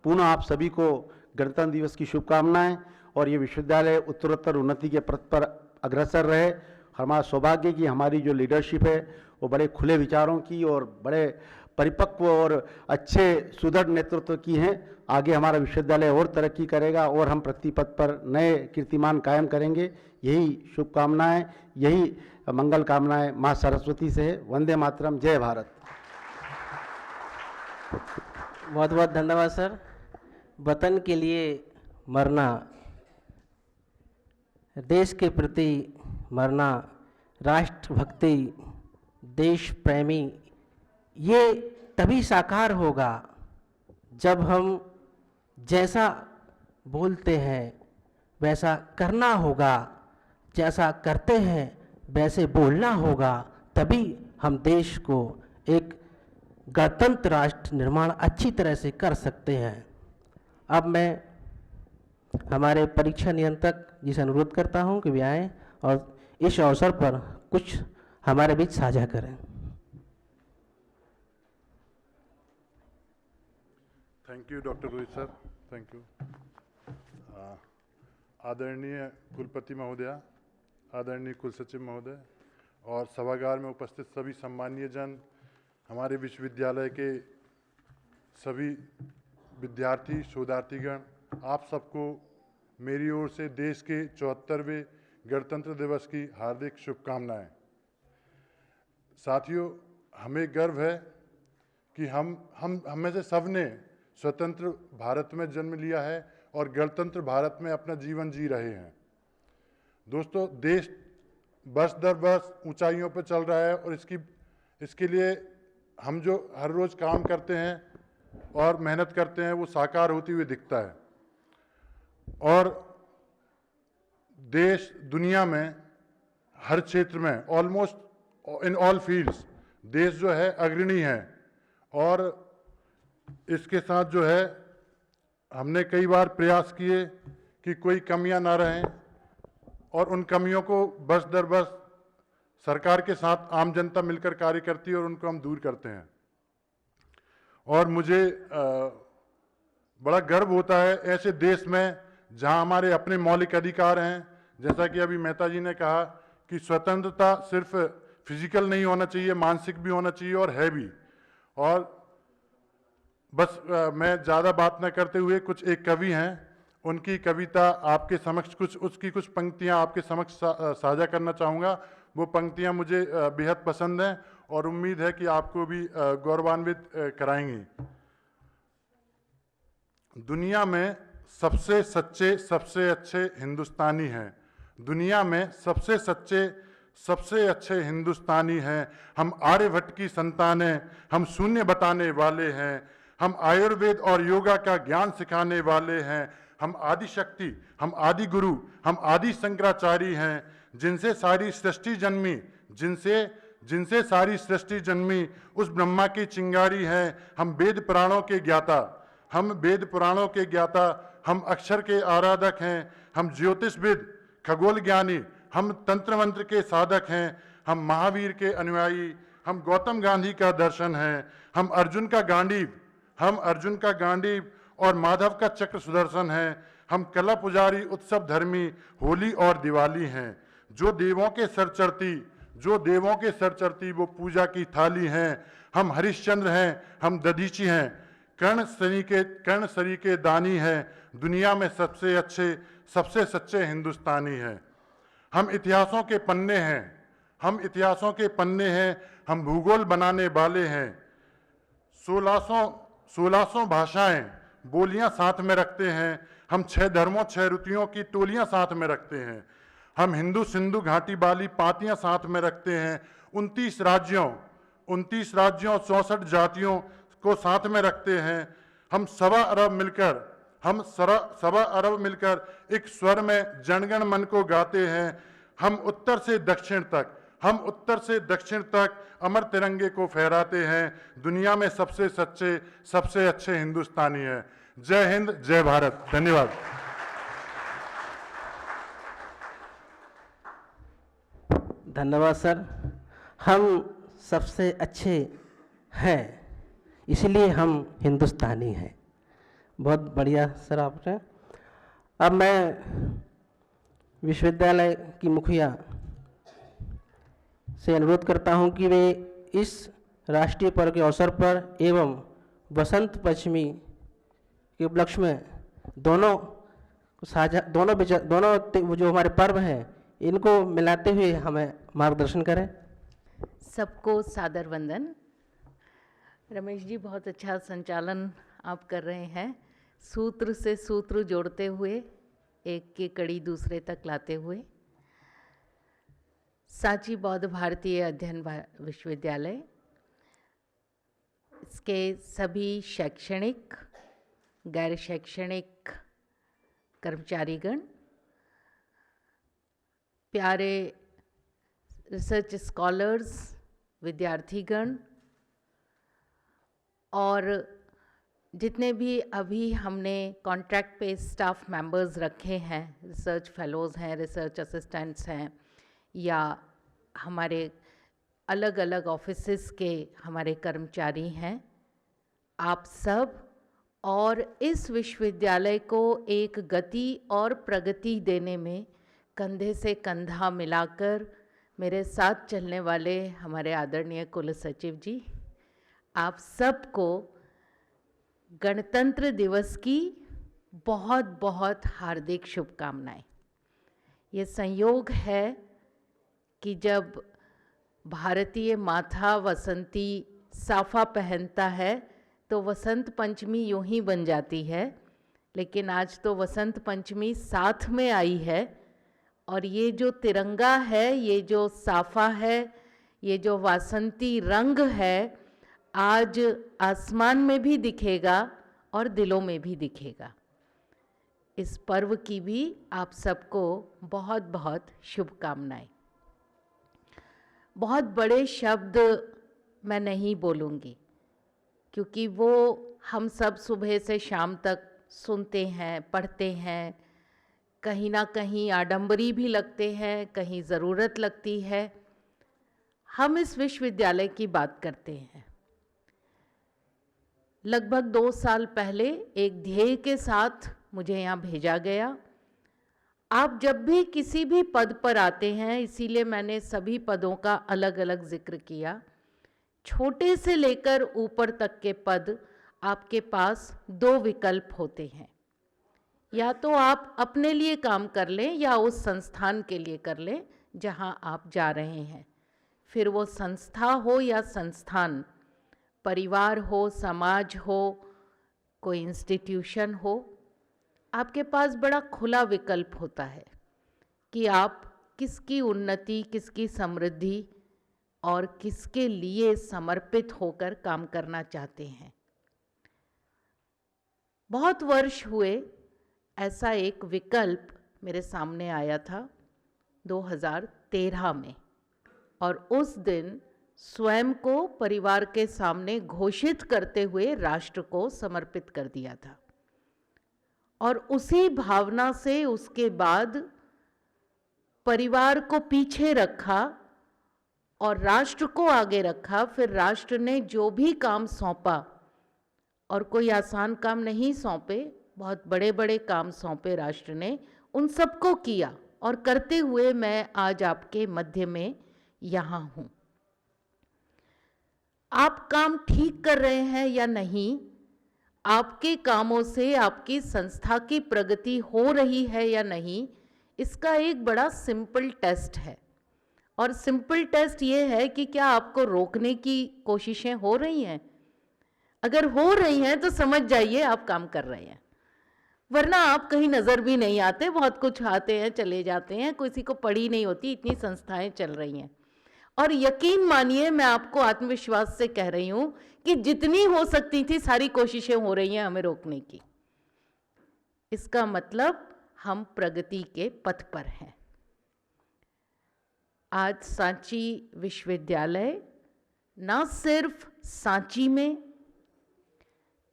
[SPEAKER 8] पुनः आप सभी को गणतंत्र दिवस की शुभकामनाएं और ये विश्वविद्यालय उत्तरोत्तर उन्नति के पथ पर अग्रसर रहे। हमारा सौभाग्य कि हमारी जो लीडरशिप है वो बड़े खुले विचारों की और बड़े परिपक्व और अच्छे सुदृढ़ नेतृत्व की हैं। आगे हमारा विश्वविद्यालय और तरक्की करेगा और हम प्रगति पथ पर नए कीर्तिमान कायम करेंगे। यही शुभकामनाएं, यही मंगल कामनाएं माँ सरस्वती से है। वंदे मातरम, जय भारत।
[SPEAKER 2] बहुत बहुत धन्यवाद सर। वतन के लिए मरना, देश के प्रति मरना, राष्ट्रभक्ति, देश प्रेमी, ये तभी साकार होगा जब हम जैसा बोलते हैं वैसा करना होगा, जैसा करते हैं वैसे बोलना होगा, तभी हम देश को एक गणतंत्र राष्ट्र निर्माण अच्छी तरह से कर सकते हैं। अब मैं हमारे परीक्षा नियंत्रक जी से अनुरोध करता हूं कि वे आएँ और इस अवसर पर कुछ हमारे बीच साझा करें।
[SPEAKER 10] Thank you doctor Rohit sir, thank you. आदरणीय कुलपति महोदया, आदरणीय कुलसचिव महोदय और सभागार में उपस्थित सभी सम्मानीय जन, हमारे विश्वविद्यालय के सभी विद्यार्थी शोधार्थीगण, आप सबको मेरी ओर से देश के 74वें गणतंत्र दिवस की हार्दिक शुभकामनाएं। साथियों, हमें गर्व है कि हम में से सब ने स्वतंत्र भारत में जन्म लिया है और गणतंत्र भारत में अपना जीवन जी रहे हैं। दोस्तों, देश वर्ष दर वर्ष ऊंचाइयों पर चल रहा है और इसके लिए हम जो हर रोज़ काम करते हैं और मेहनत करते हैं वो साकार होती हुई दिखता है। और देश दुनिया में हर क्षेत्र में ऑलमोस्ट इन ऑल फील्ड्स देश जो है अग्रणी है। और इसके साथ जो है हमने कई बार प्रयास किए कि कोई कमियां ना रहें और उन कमियों को वर्ष दर वर्ष सरकार के साथ आम जनता मिलकर कार्य करती है और उनको हम दूर करते हैं। और मुझे बड़ा गर्व होता है ऐसे देश में जहां हमारे अपने मौलिक अधिकार हैं। जैसा कि अभी मेहता जी ने कहा कि स्वतंत्रता सिर्फ फिजिकल नहीं होना चाहिए, मानसिक भी होना चाहिए और है भी। और बस मैं ज़्यादा बात न करते हुए कुछ एक कवि हैं, उनकी कविता आपके समक्ष उसकी कुछ पंक्तियां आपके समक्ष साझा करना चाहूँगा। वो पंक्तियां मुझे बेहद पसंद हैं और उम्मीद है कि आपको भी गौरवान्वित कराएंगी। दुनिया में सबसे सच्चे सबसे अच्छे हिंदुस्तानी हैं, दुनिया में सबसे सच्चे सबसे अच्छे हिंदुस्तानी हैं। हम आर्यभट्ट की संतानें, हम शून्य बताने वाले हैं, हम आयुर्वेद और योगा का ज्ञान सिखाने वाले हैं। हम आदि शक्ति, हम आदि गुरु, हम आदि शंकराचार्य हैं, जिनसे सारी सृष्टि जन्मी, जिनसे सारी सृष्टि जन्मी, उस ब्रह्मा की चिंगारी हैं। हम वेद पुराणों के ज्ञाता, हम वेद पुराणों के ज्ञाता, हम अक्षर के आराधक हैं। हम ज्योतिषविद, खगोल ज्ञानी, हम तंत्र मंत्र के साधक हैं। हम महावीर के अनुयायी, हम गौतम गांधी का दर्शन हैं। हम अर्जुन का गांडीव और माधव का चक्र सुदर्शन है। हम कला पुजारी, उत्सव धर्मी, होली और दिवाली हैं। जो देवों के सर चढ़ती वो पूजा की थाली हैं। हम हरिश्चंद्र हैं, हम दधीची हैं, कर्ण सरी के दानी हैं। दुनिया में सबसे अच्छे सबसे सच्चे हिंदुस्तानी हैं। हम इतिहासों के पन्ने हैं, हम भूगोल बनाने वाले हैं। 1600 भाषाएं बोलियां साथ में रखते हैं। हम 6 धर्मों 6 ऋतुओं की टोलियां साथ में रखते हैं। हम हिंदू सिंधु घाटी वाली पातियां साथ में रखते हैं। 29 राज्यों 64 जातियों को साथ में रखते हैं। हम सवा अरब मिलकर एक स्वर में जनगण मन को गाते हैं। हम उत्तर से दक्षिण तक अमर तिरंगे को फहराते हैं। दुनिया में सबसे सच्चे सबसे अच्छे हिंदुस्तानी हैं। जय हिंद, जय भारत। धन्यवाद।
[SPEAKER 2] धन्यवाद सर। हम सबसे अच्छे हैं, इसलिए हम हिंदुस्तानी हैं। बहुत बढ़िया सर आपने। अब मैं विश्वविद्यालय की मुखिया से अनुरोध करता हूं कि वे इस राष्ट्रीय पर्व के अवसर पर एवं बसंत पंचमी के उपलक्ष्य में दोनों जो हमारे पर्व हैं इनको मिलाते हुए हमें मार्गदर्शन करें।
[SPEAKER 11] सबको सादर वंदन। रमेश जी, बहुत अच्छा संचालन आप कर रहे हैं, सूत्र से सूत्र जोड़ते हुए, एक की कड़ी दूसरे तक लाते हुए। सांची बौद्ध भारतीय अध्ययन विश्वविद्यालय, इसके सभी शैक्षणिक गैर शैक्षणिक कर्मचारीगण, प्यारे रिसर्च स्कॉलर्स, विद्यार्थीगण और जितने भी अभी हमने कॉन्ट्रैक्ट पे स्टाफ मेंबर्स रखे हैं, रिसर्च फेलोज़ हैं, रिसर्च असिस्टेंट्स हैं, या हमारे अलग अलग ऑफिसेस के हमारे कर्मचारी हैं, आप सब और इस विश्वविद्यालय को एक गति और प्रगति देने में कंधे से कंधा मिलाकर मेरे साथ चलने वाले हमारे आदरणीय कुल सचिव जी, आप सबको गणतंत्र दिवस की बहुत बहुत हार्दिक शुभकामनाएं। ये संयोग है कि जब भारतीय माथा वसंती साफा पहनता है तो वसंत पंचमी यूं ही बन जाती है, लेकिन आज तो वसंत पंचमी साथ में आई है और ये जो तिरंगा है, ये जो साफा है, ये जो वासंती रंग है, आज आसमान में भी दिखेगा और दिलों में भी दिखेगा। इस पर्व की भी आप सबको बहुत बहुत शुभकामनाएं। बहुत बड़े शब्द मैं नहीं बोलूँगी क्योंकि वो हम सब सुबह से शाम तक सुनते हैं, पढ़ते हैं, कहीं ना कहीं आडंबरी भी लगते हैं, कहीं ज़रूरत लगती है। हम इस विश्वविद्यालय की बात करते हैं। लगभग 2 साल पहले एक ध्येय के साथ मुझे यहाँ भेजा गया। आप जब भी किसी भी पद पर आते हैं, इसीलिए मैंने सभी पदों का अलग अलग जिक्र किया, छोटे से लेकर ऊपर तक के पद आपके पास 2 विकल्प होते हैं। या तो आप अपने लिए काम कर लें या उस संस्थान के लिए कर लें जहां आप जा रहे हैं। फिर वो संस्था हो या संस्थान, परिवार हो, समाज हो, कोई इंस्टीट्यूशन हो, आपके पास बड़ा खुला विकल्प होता है कि आप किसकी उन्नति, किसकी समृद्धि और किसके लिए समर्पित होकर काम करना चाहते हैं। बहुत वर्ष हुए ऐसा एक विकल्प मेरे सामने आया था 2013 में, और उस दिन स्वयं को परिवार के सामने घोषित करते हुए राष्ट्र को समर्पित कर दिया था। और उसी भावना से उसके बाद परिवार को पीछे रखा और राष्ट्र को आगे रखा। फिर राष्ट्र ने जो भी काम सौंपा, और कोई आसान काम नहीं सौंपे, बहुत बड़े बड़े काम सौंपे राष्ट्र ने, उन सबको किया और करते हुए मैं आज आपके मध्य में यहाँ हूँ। आप काम ठीक कर रहे हैं या नहीं, आपके कामों से आपकी संस्था की प्रगति हो रही है या नहीं, इसका एक बड़ा सिंपल टेस्ट है। और सिंपल टेस्ट ये है कि क्या आपको रोकने की कोशिशें हो रही हैं। अगर हो रही हैं तो समझ जाइए आप काम कर रहे हैं, वरना आप कहीं नज़र भी नहीं आते। बहुत कुछ आते हैं चले जाते हैं, किसी को पड़ी नहीं होती, इतनी संस्थाएं चल रही हैं। और यकीन मानिए, मैं आपको आत्मविश्वास से कह रही हूं कि जितनी हो सकती थी सारी कोशिशें हो रही हैं हमें रोकने की। इसका मतलब हम प्रगति के पथ पर हैं। आज सांची विश्वविद्यालय ना सिर्फ सांची में,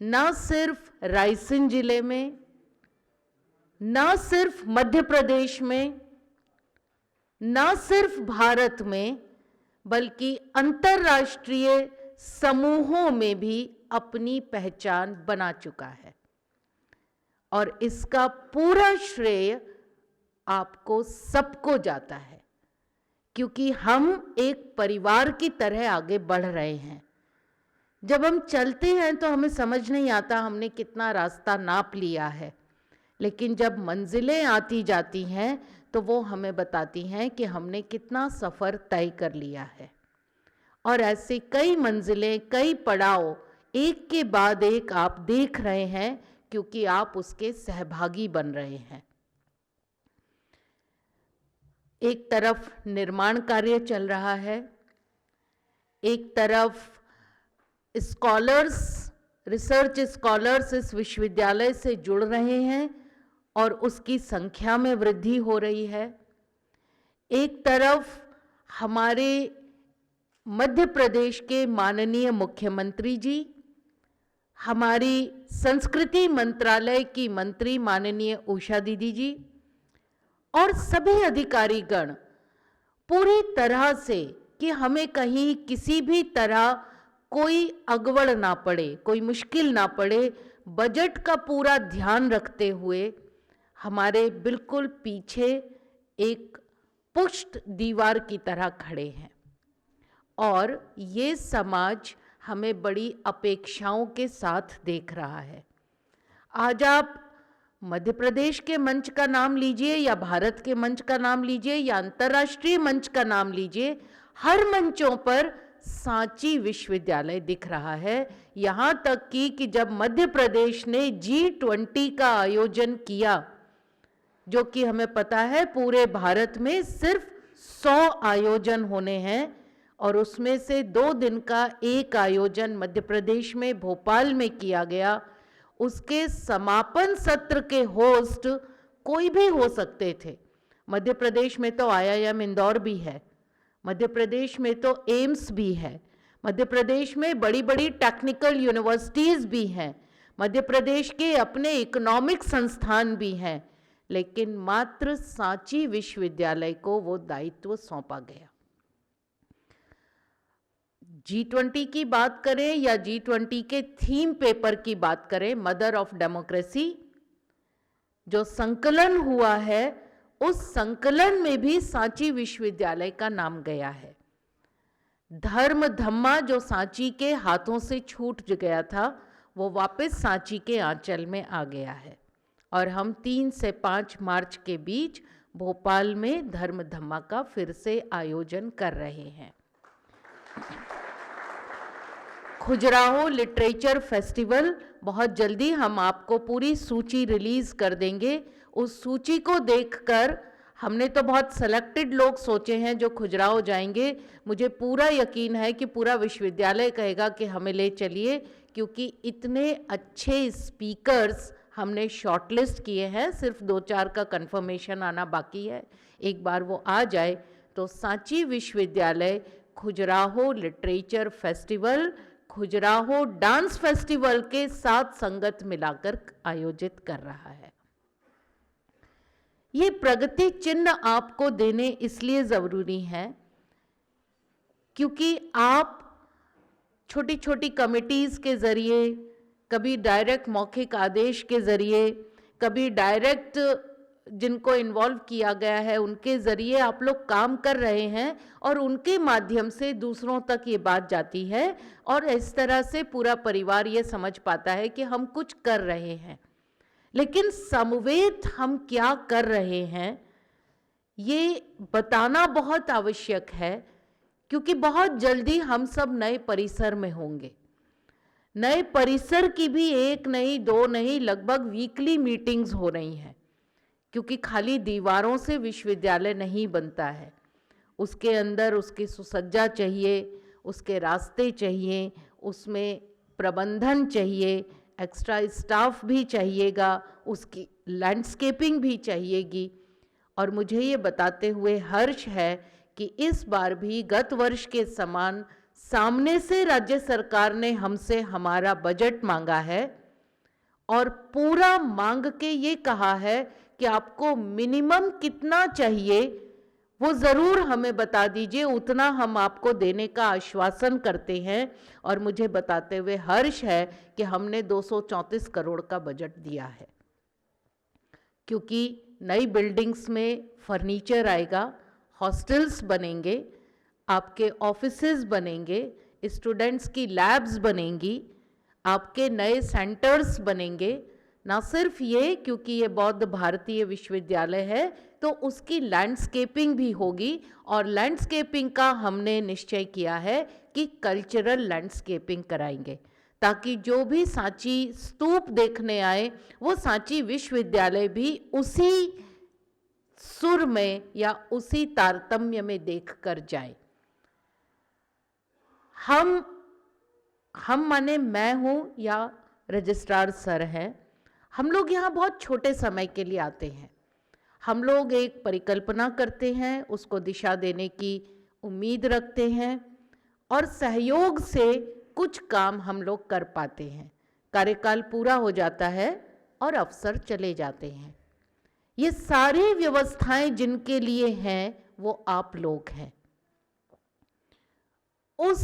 [SPEAKER 11] ना सिर्फ रायसेन जिले में, ना सिर्फ मध्य प्रदेश में, ना सिर्फ भारत में, बल्कि अंतर्राष्ट्रीय समूहों में भी अपनी पहचान बना चुका है। और इसका पूरा श्रेय आपको सबको जाता है, क्योंकि हम एक परिवार की तरह आगे बढ़ रहे हैं। जब हम चलते हैं तो हमें समझ नहीं आता हमने कितना रास्ता नाप लिया है, लेकिन जब मंजिलें आती जाती हैं तो वो हमें बताती हैं कि हमने कितना सफ़र तय कर लिया है। और ऐसे कई मंजिलें, कई पड़ाव एक के बाद एक आप देख रहे हैं, क्योंकि आप उसके सहभागी बन रहे हैं। एक तरफ निर्माण कार्य चल रहा है, एक तरफ स्कॉलर्स, रिसर्च स्कॉलर्स इस विश्वविद्यालय से जुड़ रहे हैं और उसकी संख्या में वृद्धि हो रही है। एक तरफ हमारे मध्य प्रदेश के माननीय मुख्यमंत्री जी, हमारी संस्कृति मंत्रालय की मंत्री माननीय उषा दीदी जी और सभी अधिकारीगण पूरी तरह से कि हमें कहीं किसी भी तरह कोई अगवड़ ना पड़े, कोई मुश्किल ना पड़े, बजट का पूरा ध्यान रखते हुए हमारे बिल्कुल पीछे एक पुष्ट दीवार की तरह खड़े हैं। और ये समाज हमें बड़ी अपेक्षाओं के साथ देख रहा है। आज आप मध्य प्रदेश के मंच का नाम लीजिए या भारत के मंच का नाम लीजिए या अंतर्राष्ट्रीय मंच का नाम लीजिए, हर मंचों पर सांची विश्वविद्यालय दिख रहा है। यहाँ तक कि जब मध्य प्रदेश ने G20 का आयोजन किया, जो कि हमें पता है पूरे भारत में सिर्फ 100 आयोजन होने हैं और उसमें से 2 दिन का एक आयोजन मध्य प्रदेश में भोपाल में किया गया, उसके समापन सत्र के होस्ट कोई भी हो सकते थे। मध्य प्रदेश में तो IIM इंदौर भी है, मध्य प्रदेश में तो एम्स भी है, मध्य प्रदेश में बड़ी बड़ी टेक्निकल यूनिवर्सिटीज़ भी हैं, मध्य प्रदेश के अपने इकोनॉमिक संस्थान भी हैं, लेकिन मात्र सांची विश्वविद्यालय को वो दायित्व सौंपा गया। G20 की बात करें या G20 के थीम पेपर की बात करें, मदर ऑफ डेमोक्रेसी, जो संकलन हुआ है, उस संकलन में भी सांची विश्वविद्यालय का नाम गया है। धर्म धम्मा जो सांची के हाथों से छूट गया था, वो वापस सांची के आंचल में आ गया है और हम 3 से 5 मार्च के बीच भोपाल में धर्म धम्मा का फिर से आयोजन कर रहे हैं। खजुराहो लिटरेचर फेस्टिवल, बहुत जल्दी हम आपको पूरी सूची रिलीज कर देंगे। उस सूची को देखकर हमने तो बहुत सेलेक्टेड लोग सोचे हैं जो खजुराहो जाएंगे। मुझे पूरा यकीन है कि पूरा विश्वविद्यालय कहेगा कि हमें ले चलिए, क्योंकि इतने अच्छे स्पीकर्स हमने शॉर्टलिस्ट किए हैं। सिर्फ 2-4 का कंफर्मेशन आना बाकी है। एक बार वो आ जाए तो सांची विश्वविद्यालय Khajuraho literature festival, Khajuraho dance festival के साथ संगत मिलाकर आयोजित कर रहा है। ये प्रगति चिन्ह आपको देने इसलिए ज़रूरी है क्योंकि आप छोटी छोटी कमिटीज़ के ज़रिए, कभी डायरेक्ट मौखिक आदेश के ज़रिए, कभी डायरेक्ट जिनको इन्वॉल्व किया गया है उनके ज़रिए आप लोग काम कर रहे हैं और उनके माध्यम से दूसरों तक ये बात जाती है और इस तरह से पूरा परिवार ये समझ पाता है कि हम कुछ कर रहे हैं। लेकिन समवेत हम क्या कर रहे हैं ये बताना बहुत आवश्यक है, क्योंकि बहुत जल्दी हम सब नए परिसर में होंगे। नए परिसर की भी 1 नहीं 2 नहीं, लगभग वीकली मीटिंग्स हो रही हैं, क्योंकि खाली दीवारों से विश्वविद्यालय नहीं बनता है। उसके अंदर उसकी सुसज्जा चाहिए, उसके रास्ते चाहिए, उसमें प्रबंधन चाहिए, एक्स्ट्रा स्टाफ भी चाहिएगा, उसकी लैंडस्केपिंग भी चाहिएगी। और मुझे ये बताते हुए हर्ष है कि इस बार भी गत वर्ष के समान सामने से राज्य सरकार ने हमसे हमारा बजट मांगा है और पूरा मांग के ये कहा है कि आपको मिनिमम कितना चाहिए वो ज़रूर हमें बता दीजिए, उतना हम आपको देने का आश्वासन करते हैं। और मुझे बताते हुए हर्ष है कि हमने 234 करोड़ का बजट दिया है, क्योंकि नई बिल्डिंग्स में फर्नीचर आएगा, हॉस्टल्स बनेंगे, आपके ऑफिसेज बनेंगे, स्टूडेंट्स की लैब्स बनेंगी, आपके नए सेंटर्स बनेंगे। ना सिर्फ ये, क्योंकि ये बौद्ध भारतीय विश्वविद्यालय है तो उसकी लैंडस्केपिंग भी होगी और लैंडस्केपिंग का हमने निश्चय किया है कि कल्चरल लैंडस्केपिंग कराएंगे, ताकि जो भी सांची स्तूप देखने आए वो सांची विश्वविद्यालय भी उसी सुर में या उसी तारतम्य में देख कर जाए। हम माने मैं हूँ या रजिस्ट्रार सर हैं, हम लोग यहाँ बहुत छोटे समय के लिए आते हैं। हम लोग एक परिकल्पना करते हैं, उसको दिशा देने की उम्मीद रखते हैं और सहयोग से कुछ काम हम लोग कर पाते हैं। कार्यकाल पूरा हो जाता है और अफसर चले जाते हैं। ये सारी व्यवस्थाएं जिनके लिए हैं वो आप लोग हैं। उस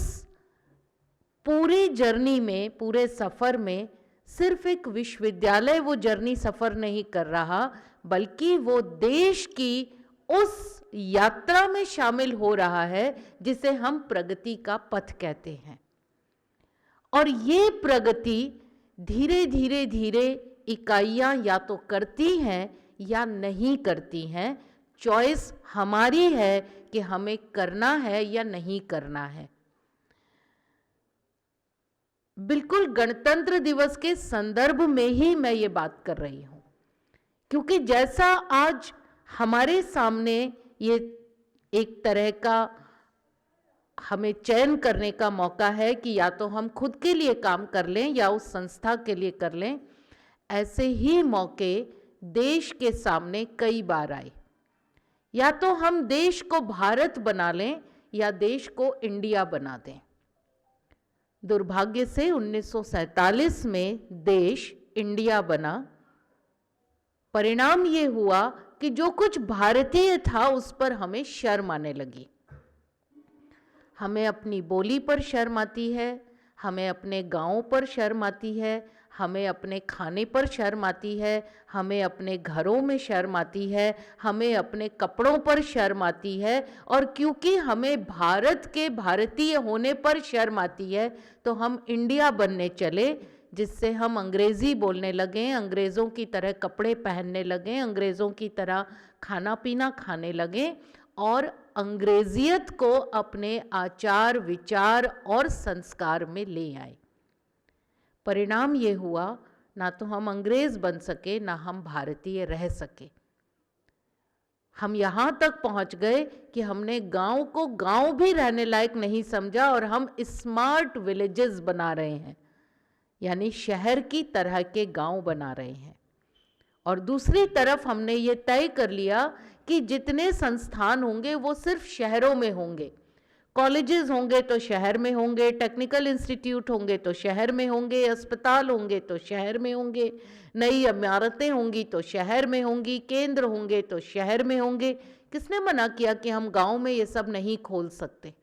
[SPEAKER 11] पूरी जर्नी में, पूरे सफ़र में सिर्फ एक विश्वविद्यालय वो जर्नी सफ़र नहीं कर रहा, बल्कि वो देश की उस यात्रा में शामिल हो रहा है जिसे हम प्रगति का पथ कहते हैं। और ये प्रगति धीरे धीरे धीरे इकाइयां या तो करती हैं या नहीं करती हैं। चॉइस हमारी है कि हमें करना है या नहीं करना है। बिल्कुल गणतंत्र दिवस के संदर्भ में ही मैं ये बात कर रही हूँ, क्योंकि जैसा आज हमारे सामने ये एक तरह का हमें चयन करने का मौका है कि या तो हम खुद के लिए काम कर लें या उस संस्था के लिए कर लें, ऐसे ही मौके देश के सामने कई बार आए। या तो हम देश को भारत बना लें या देश को इंडिया बना दें। दुर्भाग्य से 1947 में देश इंडिया बना। परिणाम ये हुआ कि जो कुछ भारतीय था उस पर हमें शर्म आने लगी। हमें अपनी बोली पर शर्म आती है, हमें अपने गाँव पर शर्म आती है, हमें अपने खाने पर शर्म आती है, हमें अपने घरों में शर्म आती है, हमें अपने कपड़ों पर शर्म आती है। और क्योंकि हमें भारत के भारतीय होने पर शर्म आती है तो हम इंडिया बनने चले, जिससे हम अंग्रेज़ी बोलने लगे, अंग्रेज़ों की तरह कपड़े पहनने लगे, अंग्रेज़ों की तरह खाना पीना खाने लगे और अंग्रेजियत को अपने आचार विचार और संस्कार में ले आए। परिणाम ये हुआ, ना तो हम अंग्रेज बन सके, ना हम भारतीय रह सके। हम यहाँ तक पहुँच गए कि हमने गांव को गांव भी रहने लायक नहीं समझा और हम स्मार्ट विलेजेस बना रहे हैं, यानी शहर की तरह के गांव बना रहे हैं। और दूसरी तरफ हमने ये तय कर लिया कि जितने संस्थान होंगे वो सिर्फ शहरों में होंगे। कॉलेजेस होंगे तो शहर में होंगे, टेक्निकल इंस्टीट्यूट होंगे तो शहर में होंगे, अस्पताल होंगे तो शहर में होंगे, नई इमारतें होंगी तो शहर में होंगी, केंद्र होंगे तो शहर में होंगे। किसने मना किया कि हम गांव में ये सब नहीं खोल सकते?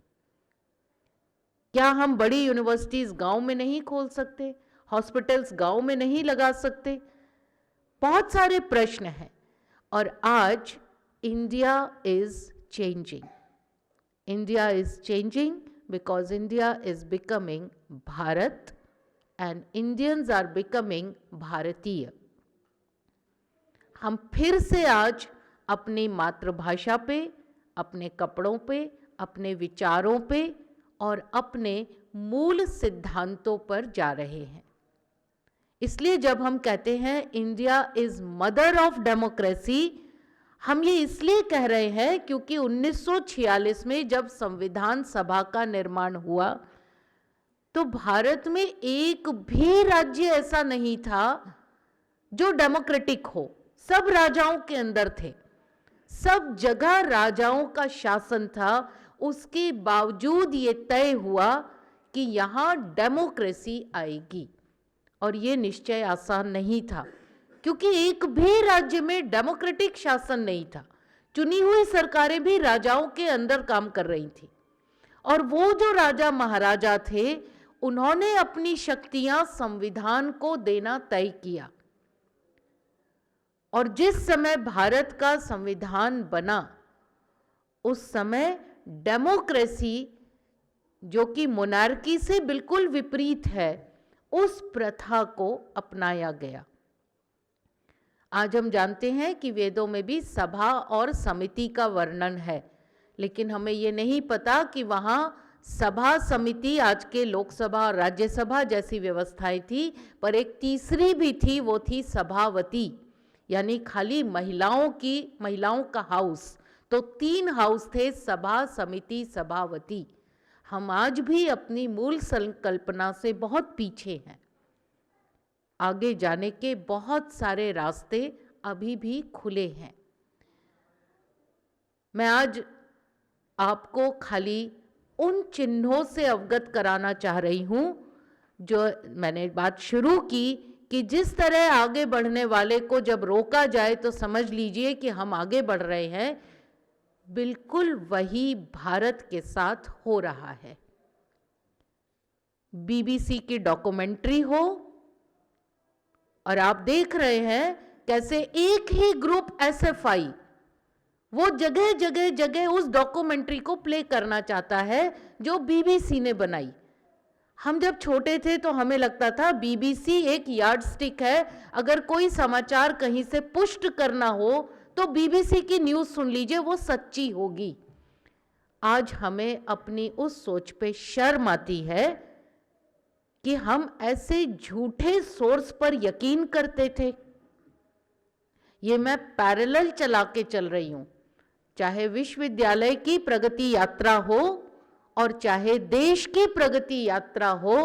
[SPEAKER 11] क्या हम बड़ी यूनिवर्सिटीज़ गांव में नहीं खोल सकते? हॉस्पिटल्स गांव में नहीं लगा सकते? बहुत सारे प्रश्न हैं। और आज India is changing. India is changing because India is becoming Bharat and Indians are becoming भारतीय। हम फिर से आज अपनी मातृभाषा पे, अपने कपड़ों पे, अपने विचारों पे और अपने मूल सिद्धांतों पर जा रहे हैं। इसलिए जब हम कहते हैं India is mother of democracy, हम ये इसलिए कह रहे हैं क्योंकि 1946 में जब संविधान सभा का निर्माण हुआ तो भारत में एक भी राज्य ऐसा नहीं था जो डेमोक्रेटिक हो। सब राजाओं के अंदर थे, सब जगह राजाओं का शासन था। उसके बावजूद ये तय हुआ कि यहाँ डेमोक्रेसी आएगी और ये निश्चय आसान नहीं था, क्योंकि एक भी राज्य में डेमोक्रेटिक शासन नहीं था। चुनी हुई सरकारें भी राजाओं के अंदर काम कर रही थी और वो जो राजा महाराजा थे उन्होंने अपनी शक्तियां संविधान को देना तय किया। और जिस समय भारत का संविधान बना उस समय डेमोक्रेसी, जो कि मोनार्की से बिल्कुल विपरीत है, उस प्रथा को अपनाया गया। आज हम जानते हैं कि वेदों में भी सभा और समिति का वर्णन है, लेकिन हमें ये नहीं पता कि वहाँ सभा समिति आज के लोकसभा और राज्यसभा जैसी व्यवस्थाएं थी, पर एक तीसरी भी थी, वो थी सभावती, यानी खाली महिलाओं का हाउस। तो 3 हाउस थे, सभा समिति सभावती। हम आज भी अपनी मूल संकल्पना से बहुत पीछे हैं। आगे जाने के बहुत सारे रास्ते अभी भी खुले हैं। मैं आज आपको खाली उन चिन्हों से अवगत कराना चाह रही हूं जो मैंने बात शुरू की कि जिस तरह आगे बढ़ने वाले को जब रोका जाए तो समझ लीजिए कि हम आगे बढ़ रहे हैं, बिल्कुल वही भारत के साथ हो रहा है। बीबीसी की डॉक्यूमेंट्री हो और आप देख रहे हैं कैसे एक ही ग्रुप एसएफआई वो जगह जगह जगह उस डॉक्यूमेंट्री को प्ले करना चाहता है जो बीबीसी ने बनाई। हम जब छोटे थे तो हमें लगता था बीबीसी एक यार्डस्टिक है, अगर कोई समाचार कहीं से पुष्ट करना हो तो बीबीसी की न्यूज़ सुन लीजिए, वो सच्ची होगी। आज हमें अपनी उस सोच पे शर्म आती है कि हम ऐसे झूठे सोर्स पर यकीन करते थे। ये मैं पैरेलल चला के चल रही हूं, चाहे विश्वविद्यालय की प्रगति यात्रा हो और चाहे देश की प्रगति यात्रा हो,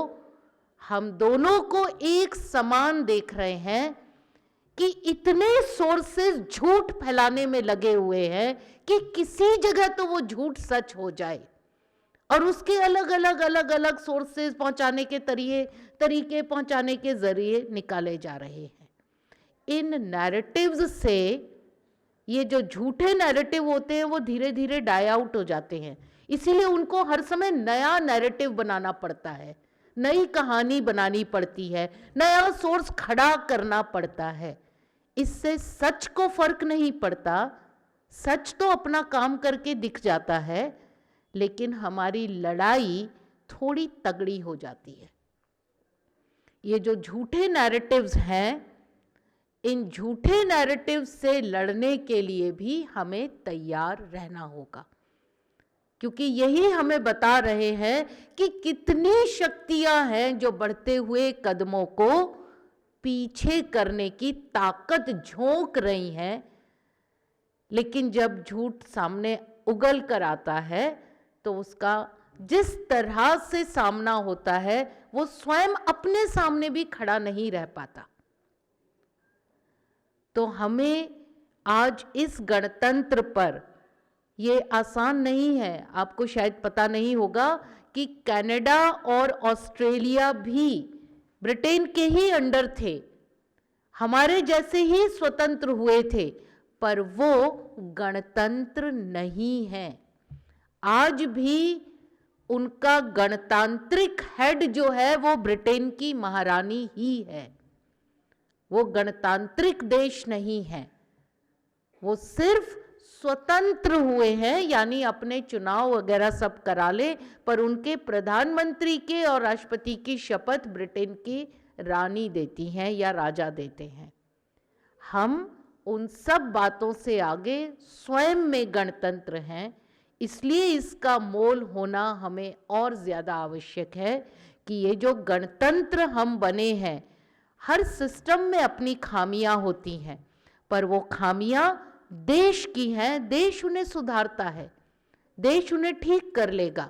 [SPEAKER 11] हम दोनों को एक समान देख रहे हैं कि इतने सोर्सेस झूठ फैलाने में लगे हुए हैं कि किसी जगह तो वो झूठ सच हो जाए, और उसके अलग अलग सोर्सेस पहुंचाने के तरीके पहुंचाने के जरिए निकाले जा रहे हैं। इन नैरेटिव्स से ये जो झूठे नैरेटिव होते हैं वो धीरे धीरे डाई आउट हो जाते हैं, इसीलिए उनको हर समय नया नैरेटिव बनाना पड़ता है, नई कहानी बनानी पड़ती है, नया सोर्स खड़ा करना पड़ता है। इससे सच को फर्क नहीं पड़ता, सच तो अपना काम करके दिख जाता है, लेकिन हमारी लड़ाई थोड़ी तगड़ी हो जाती है। ये जो झूठे नैरेटिव्स हैं, इन झूठे नैरेटिव से लड़ने के लिए भी हमें तैयार रहना होगा, क्योंकि यही हमें बता रहे हैं कि कितनी शक्तियां हैं जो बढ़ते हुए कदमों को पीछे करने की ताकत झोंक रही हैं। लेकिन जब झूठ सामने उगल कर आता है तो उसका जिस तरह से सामना होता है वो स्वयं अपने सामने भी खड़ा नहीं रह पाता। तो हमें आज इस गणतंत्र पर, ये आसान नहीं है, आपको शायद पता नहीं होगा कि कनाडा और ऑस्ट्रेलिया भी ब्रिटेन के ही अंडर थे, हमारे जैसे ही स्वतंत्र हुए थे, पर वो गणतंत्र नहीं है। आज भी उनका गणतांत्रिक हेड जो है वो ब्रिटेन की महारानी ही है, वो गणतांत्रिक देश नहीं है। वो सिर्फ स्वतंत्र हुए हैं, यानी अपने चुनाव वगैरह सब करा ले, पर उनके प्रधानमंत्री के और राष्ट्रपति की शपथ ब्रिटेन की रानी देती हैं या राजा देते हैं। हम उन सब बातों से आगे स्वयं में गणतंत्र हैं, इसलिए इसका मोल होना हमें और ज़्यादा आवश्यक है कि ये जो गणतंत्र हम बने हैं, हर सिस्टम में अपनी खामियां होती हैं, पर वो खामियां देश की हैं, देश उन्हें सुधारता है, देश उन्हें ठीक कर लेगा।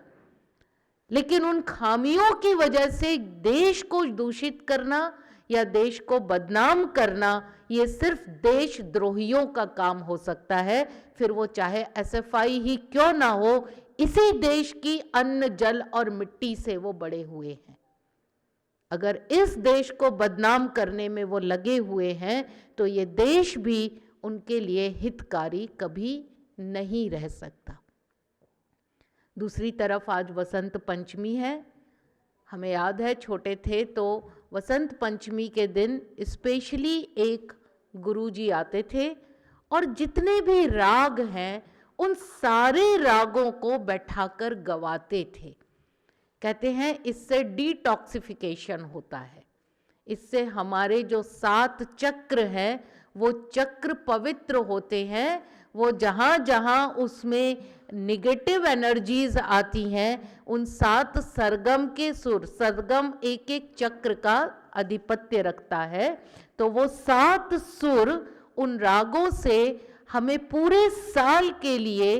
[SPEAKER 11] लेकिन उन खामियों की वजह से देश को दूषित करना या देश को बदनाम करना, ये सिर्फ देशद्रोहियों का काम हो सकता है, फिर वो चाहे एसएफआई ही क्यों ना हो, इसी देश की अन्न जल और मिट्टी से वो बड़े हुए हैं। अगर इस देश को बदनाम करने में वो लगे हुए हैं तो ये देश भी उनके लिए हितकारी कभी नहीं रह सकता। दूसरी तरफ आज वसंत पंचमी है। हमें याद है छोटे थे तो वसंत पंचमी के दिन स्पेशली एक गुरुजी आते थे और जितने भी राग हैं उन सारे रागों को बैठाकर गवाते थे। कहते हैं इससे डिटॉक्सिफिकेशन होता है, इससे हमारे जो 7 चक्र हैं वो चक्र पवित्र होते हैं। वो जहाँ जहाँ उसमें निगेटिव एनर्जीज आती हैं, उन 7 सरगम के सुर, सरगम एक एक चक्र का आधिपत्य रखता है, तो वो 7 सुर उन रागों से हमें पूरे साल के लिए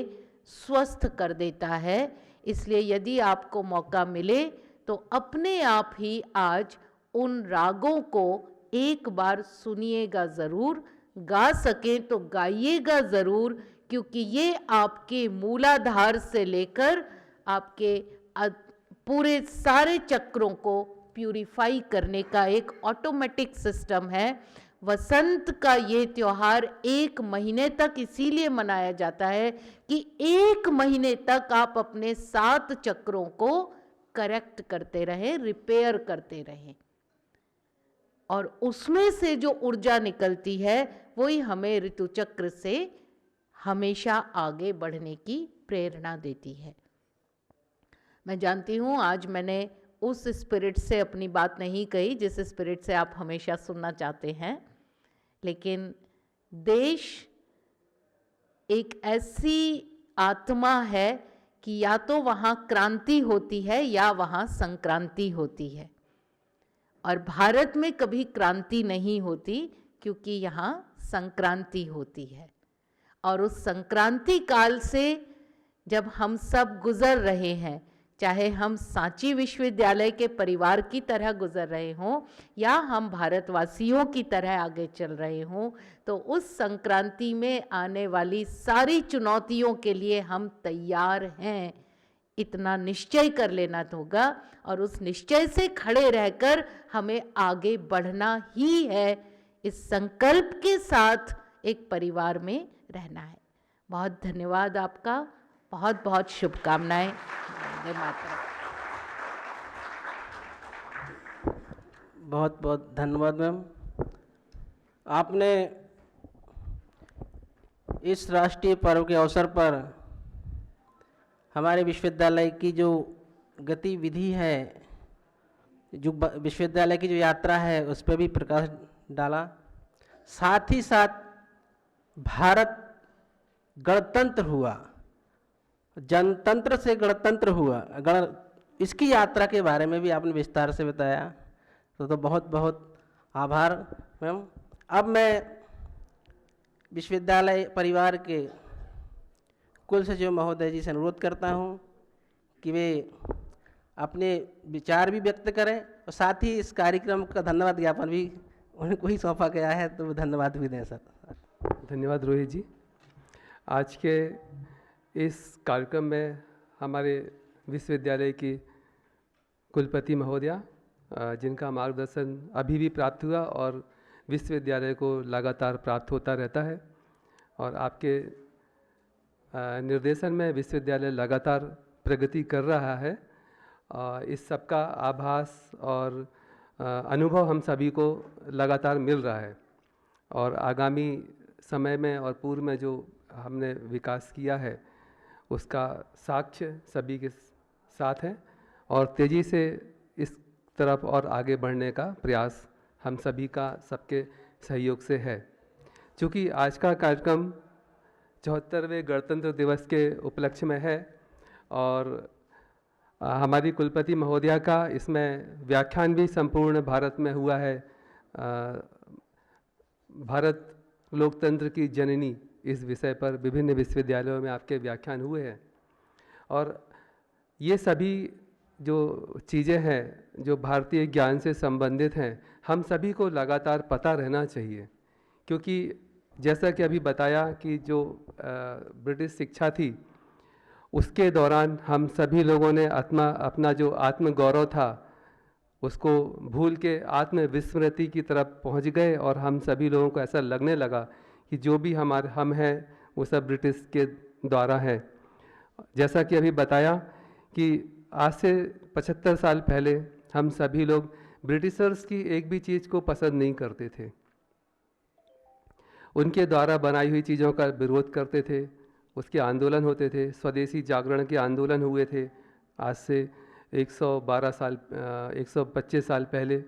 [SPEAKER 11] स्वस्थ कर देता है। इसलिए यदि आपको मौका मिले तो अपने आप ही आज उन रागों को एक बार सुनिएगा ज़रूर, गा सकें तो गाइएगा ज़रूर, क्योंकि ये आपके मूलाधार से लेकर आपके पूरे सारे चक्रों को प्यूरिफाई करने का एक ऑटोमेटिक सिस्टम है। वसंत का ये त्योहार 1 महीने तक इसीलिए मनाया जाता है कि 1 महीने तक आप अपने 7 चक्रों को करेक्ट करते रहें, रिपेयर करते रहें, और उसमें से जो ऊर्जा निकलती है वही हमें ऋतु चक्र से हमेशा आगे बढ़ने की प्रेरणा देती है। मैं जानती हूँ आज मैंने उस स्पिरिट से अपनी बात नहीं कही जिस स्पिरिट से आप हमेशा सुनना चाहते हैं, लेकिन देश एक ऐसी आत्मा है कि या तो वहाँ क्रांति होती है या वहाँ संक्रांति होती है, और भारत में कभी क्रांति नहीं होती क्योंकि यहाँ संक्रांति होती है। और उस संक्रांति काल से जब हम सब गुजर रहे हैं, चाहे हम सांची विश्वविद्यालय के परिवार की तरह गुजर रहे हों या हम भारतवासियों की तरह आगे चल रहे हों, तो उस संक्रांति में आने वाली सारी चुनौतियों के लिए हम तैयार हैं, इतना निश्चय कर लेना होगा। और उस निश्चय से खड़े रहकर हमें आगे बढ़ना ही है, इस संकल्प के साथ एक परिवार में रहना है। बहुत धन्यवाद आपका, बहुत बहुत शुभकामनाएं। वंदे मातरम।
[SPEAKER 2] बहुत बहुत धन्यवाद मैम। आपने इस राष्ट्रीय पर्व के अवसर पर हमारे विश्वविद्यालय की जो गतिविधि है, जो विश्वविद्यालय की जो यात्रा है, उस पर भी प्रकाश डाला। साथ ही साथ भारत गणतंत्र हुआ, जनतंत्र से गणतंत्र हुआ, इसकी यात्रा के बारे में भी आपने विस्तार से बताया, तो बहुत बहुत आभार मैम। अब मैं विश्वविद्यालय परिवार के कुल सचिव महोदय जी से अनुरोध करता हूं कि वे अपने विचार भी व्यक्त करें और साथ ही इस कार्यक्रम का धन्यवाद ज्ञापन भी उनको ही सौंपा गया है, तो वो धन्यवाद भी दें सर।
[SPEAKER 12] धन्यवाद रोहित जी। आज के इस कार्यक्रम में हमारे विश्वविद्यालय की कुलपति महोदया, जिनका मार्गदर्शन अभी भी प्राप्त हुआ और विश्वविद्यालय को लगातार प्राप्त होता रहता है, और आपके निर्देशन में विश्वविद्यालय लगातार प्रगति कर रहा है। इस सब का आभास और अनुभव हम सभी को लगातार मिल रहा है, और आगामी समय में और पूर्व में जो हमने विकास किया है उसका साक्ष्य सभी के साथ है, और तेज़ी से इस तरफ और आगे बढ़ने का प्रयास हम सभी का सबके सहयोग से है। चूँकि आज का कार्यक्रम 74वें गणतंत्र दिवस के उपलक्ष्य में है और हमारी कुलपति महोदया का इसमें व्याख्यान भी संपूर्ण भारत में हुआ है। भारत लोकतंत्र की जननी इस विषय पर विभिन्न विश्वविद्यालयों में आपके व्याख्यान हुए हैं, और ये सभी जो चीज़ें हैं जो भारतीय ज्ञान से संबंधित हैं, हम सभी को लगातार पता रहना चाहिए, क्योंकि जैसा कि अभी बताया कि जो ब्रिटिश शिक्षा थी उसके दौरान हम सभी लोगों ने अपना जो आत्मगौरव था उसको भूल के आत्मविस्मृति की तरफ पहुंच गए, और हम सभी लोगों को ऐसा लगने लगा कि जो भी हम हैं वो सब ब्रिटिश के द्वारा है। जैसा कि अभी बताया कि आज से 75 साल पहले हम सभी लोग ब्रिटिशर्स की एक भी चीज़ को पसंद नहीं करते थे, उनके द्वारा बनाई हुई चीज़ों का विरोध करते थे, उसके आंदोलन होते थे, स्वदेशी जागरण के आंदोलन हुए थे। आज से 125 साल पहले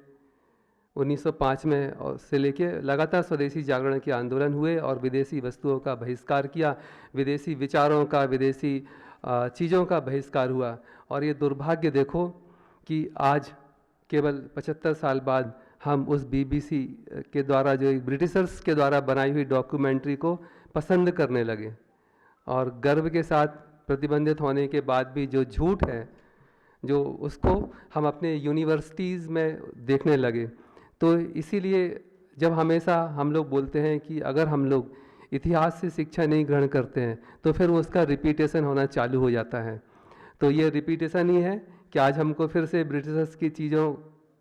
[SPEAKER 12] 1905 में और से लेके लगातार स्वदेशी जागरण के आंदोलन हुए और विदेशी वस्तुओं का बहिष्कार किया, विदेशी विचारों का, विदेशी चीज़ों का बहिष्कार हुआ। और ये दुर्भाग्य देखो कि आज केवल 75 साल बाद हम उस BBC के द्वारा जो ब्रिटिशर्स के द्वारा बनाई हुई डॉक्यूमेंट्री को पसंद करने लगे, और गर्व के साथ प्रतिबंधित होने के बाद भी जो झूठ है जो उसको हम अपने यूनिवर्सिटीज़ में देखने लगे। तो इसीलिए जब हमेशा हम लोग बोलते हैं कि अगर हम लोग इतिहास से शिक्षा नहीं ग्रहण करते हैं तो फिर वो उसका रिपीटेशन होना चालू हो जाता है। तो ये रिपीटेशन ही है कि आज हमको फिर से ब्रिटिशर्स की चीज़ों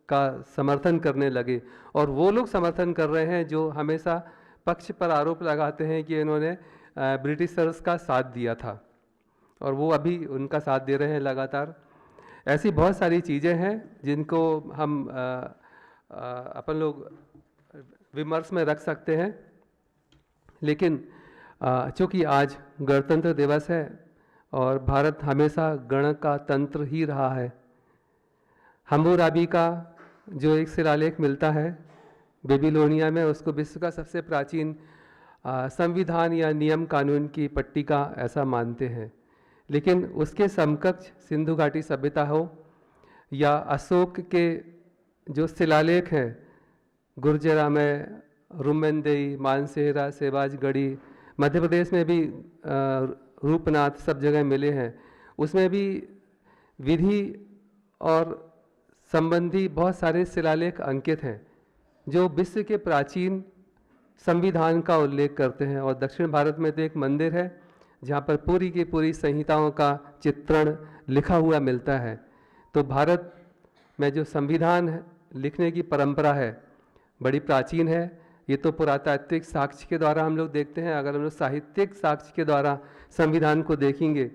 [SPEAKER 12] का समर्थन करने लगे, और वो लोग समर्थन कर रहे हैं जो हमेशा पक्ष पर आरोप लगाते हैं कि इन्होंने ब्रिटिशर्स का साथ दिया था, और वो अभी उनका साथ दे रहे हैं लगातार। ऐसी बहुत सारी चीज़ें हैं जिनको हम अपन लोग विमर्श में रख सकते हैं, लेकिन चूँकि आज गणतंत्र दिवस है और भारत हमेशा गण का तंत्र ही रहा है। हम्मुराबी का जो एक शिलालेख मिलता है बेबीलोनिया में, उसको विश्व का सबसे प्राचीन संविधान या नियम कानून की पट्टिका ऐसा मानते हैं, लेकिन उसके समकक्ष सिंधु घाटी सभ्यता हो या अशोक के जो शिलालेख हैं गुर्जरा में, रुमेंदेई, मानसेहरा, सेवाजगढ़ी, मध्य प्रदेश में भी रूपनाथ, सब जगह मिले हैं, उसमें भी विधि और संबंधी बहुत सारे शिलालेख अंकित हैं जो विश्व के प्राचीन संविधान का उल्लेख करते हैं। और दक्षिण भारत में तो एक मंदिर है जहाँ पर पूरी की पूरी संहिताओं का चित्रण लिखा हुआ मिलता है। तो भारत में जो संविधान लिखने की परंपरा है बड़ी प्राचीन है। ये तो पुरातात्विक साक्ष्य के द्वारा हम लोग देखते हैं। अगर हम लोग साहित्यिक साक्ष्य के द्वारा संविधान को देखेंगे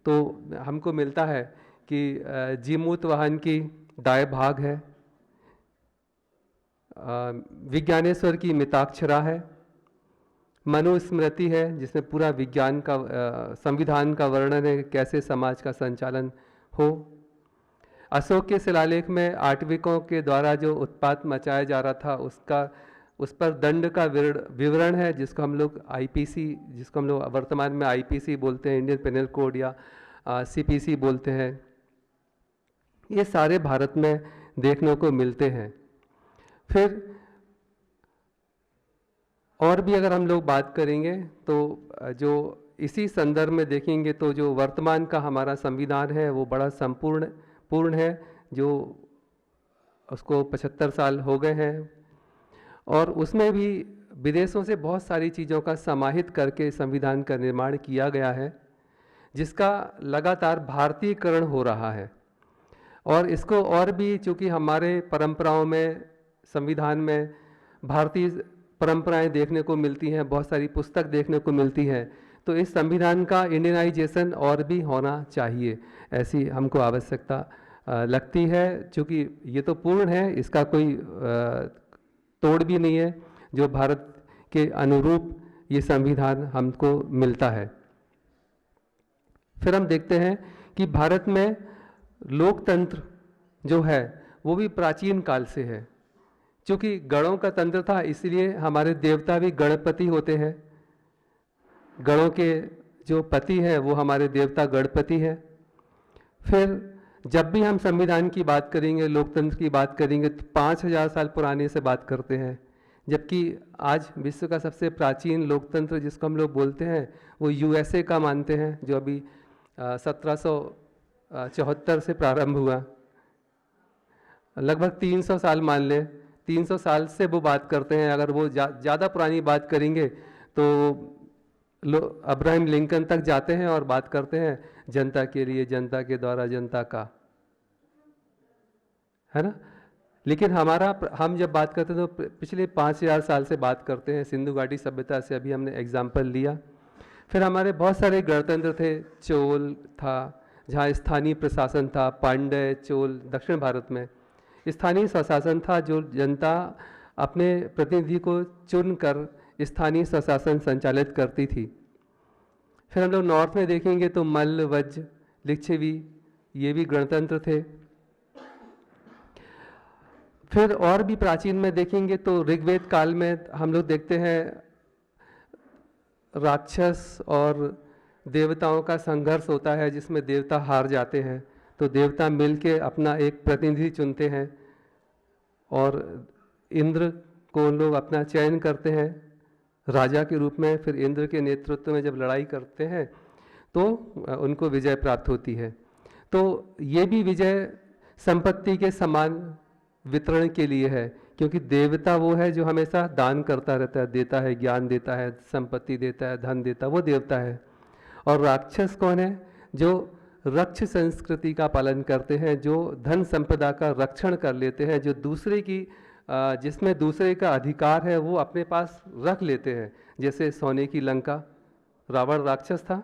[SPEAKER 12] तो हमको मिलता है कि जीमूत वाहन की दाय भाग है, विज्ञानेश्वर की मिताक्षरा है, मनुस्मृति है जिसमें पूरा विज्ञान का संविधान का वर्णन है कैसे समाज का संचालन हो। अशोक के शिलालेख में आटविकों के द्वारा जो उत्पात मचाया जा रहा था उस पर दंड का विवरण है जिसको हम लोग आईपीसी, जिसको हम लोग वर्तमान में आईपीसी बोलते हैं, इंडियन पेनल कोड या सीपीसी बोलते हैं। ये सारे भारत में देखने को मिलते हैं। फिर और भी अगर हम लोग बात करेंगे तो जो इसी संदर्भ में देखेंगे तो जो वर्तमान का हमारा संविधान है वो बड़ा पूर्ण है, जो उसको 75 साल हो गए हैं, और उसमें भी विदेशों से बहुत सारी चीज़ों का समाहित करके संविधान का निर्माण किया गया है जिसका लगातार भारतीयकरण हो रहा है। और इसको और भी चूँकि हमारे परंपराओं में संविधान में भारतीय परंपराएं देखने को मिलती हैं, बहुत सारी पुस्तक देखने को मिलती हैं, तो इस संविधान का इंडियनाइजेशन और भी होना चाहिए, ऐसी हमको आवश्यकता लगती है। चूँकि ये तो पूर्ण है, इसका कोई तोड़ भी नहीं है, जो भारत के अनुरूप ये संविधान हमको मिलता है। फिर हम देखते हैं कि भारत में लोकतंत्र जो है वो भी प्राचीन काल से है। चूँकि गणों का तंत्र था इसलिए हमारे देवता भी गणपति होते हैं। गणों के जो पति है वो हमारे देवता गणपति है। फिर जब भी हम संविधान की बात करेंगे, लोकतंत्र की बात करेंगे तो 5000 साल पुराने से बात करते हैं, जबकि आज विश्व का सबसे प्राचीन लोकतंत्र जिसको हम लोग बोलते हैं वो यूएसए का मानते हैं, जो अभी 1774 से प्रारंभ हुआ। लगभग 300 साल मान लें, 300 साल से वो बात करते हैं। अगर वो ज़्यादा पुरानी बात करेंगे तो अब्राहम लिंकन तक जाते हैं और बात करते हैं जनता के लिए, जनता के द्वारा, जनता का, है ना। लेकिन हम जब बात करते हैं तो पिछले 5000 साल से बात करते हैं, सिंधु घाटी सभ्यता से अभी हमने एग्जाम्पल लिया। फिर हमारे बहुत सारे गणतंत्र थे। चोल था जहाँ स्थानीय प्रशासन था, पांड्य, चोल, दक्षिण भारत में स्थानीय स्वशासन था, जो जनता अपने प्रतिनिधि को चुनकर स्थानीय स्वशासन संचालित करती थी। फिर हम लोग नॉर्थ में देखेंगे तो मल्ल, वज्र, लिच्छवी, ये भी गणतंत्र थे। फिर और भी प्राचीन में देखेंगे तो ऋग्वेद काल में हम लोग देखते हैं राक्षस और देवताओं का संघर्ष होता है जिसमें देवता हार जाते हैं, तो देवता मिलके अपना एक प्रतिनिधि चुनते हैं और इंद्र को उन लोग अपना चयन करते हैं राजा के रूप में। फिर इंद्र के नेतृत्व में जब लड़ाई करते हैं तो उनको विजय प्राप्त होती है। तो ये भी विजय संपत्ति के समान वितरण के लिए है, क्योंकि देवता वो है जो हमेशा दान करता रहता है, देता है, ज्ञान देता है, संपत्ति देता है, धन देता है, वो देवता है। और राक्षस कौन है? जो रक्ष संस्कृति का पालन करते हैं, जो धन संपदा का रक्षण कर लेते हैं, जो दूसरे की जिसमें दूसरे का अधिकार है वो अपने पास रख लेते हैं। जैसे सोने की लंका, रावण राक्षस था।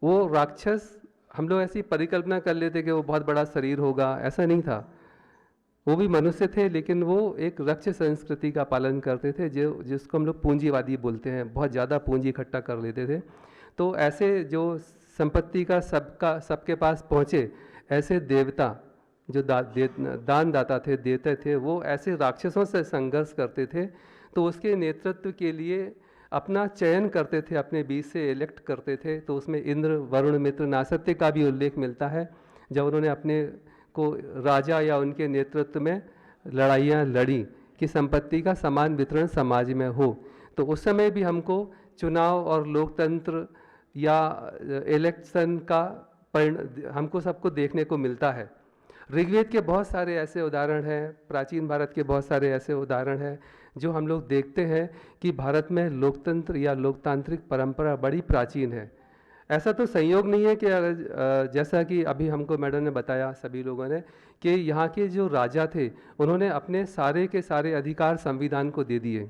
[SPEAKER 12] वो राक्षस हम लोग ऐसी परिकल्पना कर लेते कि वो बहुत बड़ा शरीर होगा, ऐसा नहीं था। वो भी मनुष्य थे, लेकिन वो एक रक्ष संस्कृति का पालन करते थे, जिसको हम लोग पूंजीवादी बोलते हैं। बहुत ज़्यादा पूंजी इकट्ठा कर लेते थे। तो ऐसे जो संपत्ति का सबके पास पहुँचे, ऐसे देवता जो दान दाता थे, देते थे, वो ऐसे राक्षसों से संघर्ष करते थे। तो उसके नेतृत्व के लिए अपना चयन करते थे, अपने बीच से इलेक्ट करते थे। तो उसमें इंद्र, वरुण, मित्र, नासत्य का भी उल्लेख मिलता है, जब उन्होंने अपने को राजा या उनके नेतृत्व में लड़ाइयाँ लड़ी कि संपत्ति का समान वितरण समाज में हो। तो उस समय भी हमको चुनाव और लोकतंत्र या इलेक्शन का हमको सबको देखने को मिलता है। ऋग्वेद के बहुत सारे ऐसे उदाहरण हैं, प्राचीन भारत के बहुत सारे ऐसे उदाहरण हैं जो हम लोग देखते हैं कि भारत में लोकतंत्र या लोकतांत्रिक परंपरा बड़ी प्राचीन है। ऐसा तो संयोग नहीं है कि जैसा कि अभी हमको मैडम ने बताया, सभी लोगों ने, कि यहाँ के जो राजा थे उन्होंने अपने सारे के सारे अधिकार संविधान को दे दिए।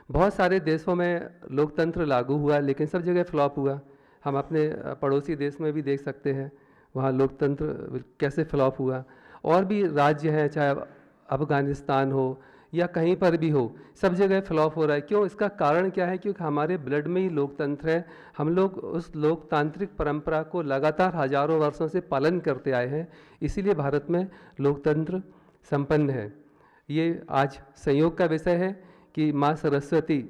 [SPEAKER 12] बहुत सारे देशों में लोकतंत्र लागू हुआ, लेकिन सब जगह फ्लॉप हुआ। हम अपने पड़ोसी देश में भी देख सकते हैं वहाँ लोकतंत्र कैसे फ्लॉप हुआ। और भी राज्य हैं, चाहे अफगानिस्तान हो या कहीं पर भी हो, सब जगह फ्लॉप हो रहा है। क्यों? इसका कारण क्या है? क्योंकि हमारे ब्लड में ही लोकतंत्र है। हम लोग उस लोकतांत्रिक परंपरा को लगातार हजारों वर्षों से पालन करते आए हैं, इसीलिए भारत में लोकतंत्र संपन्न है। ये आज संयोग का विषय है कि माँ सरस्वती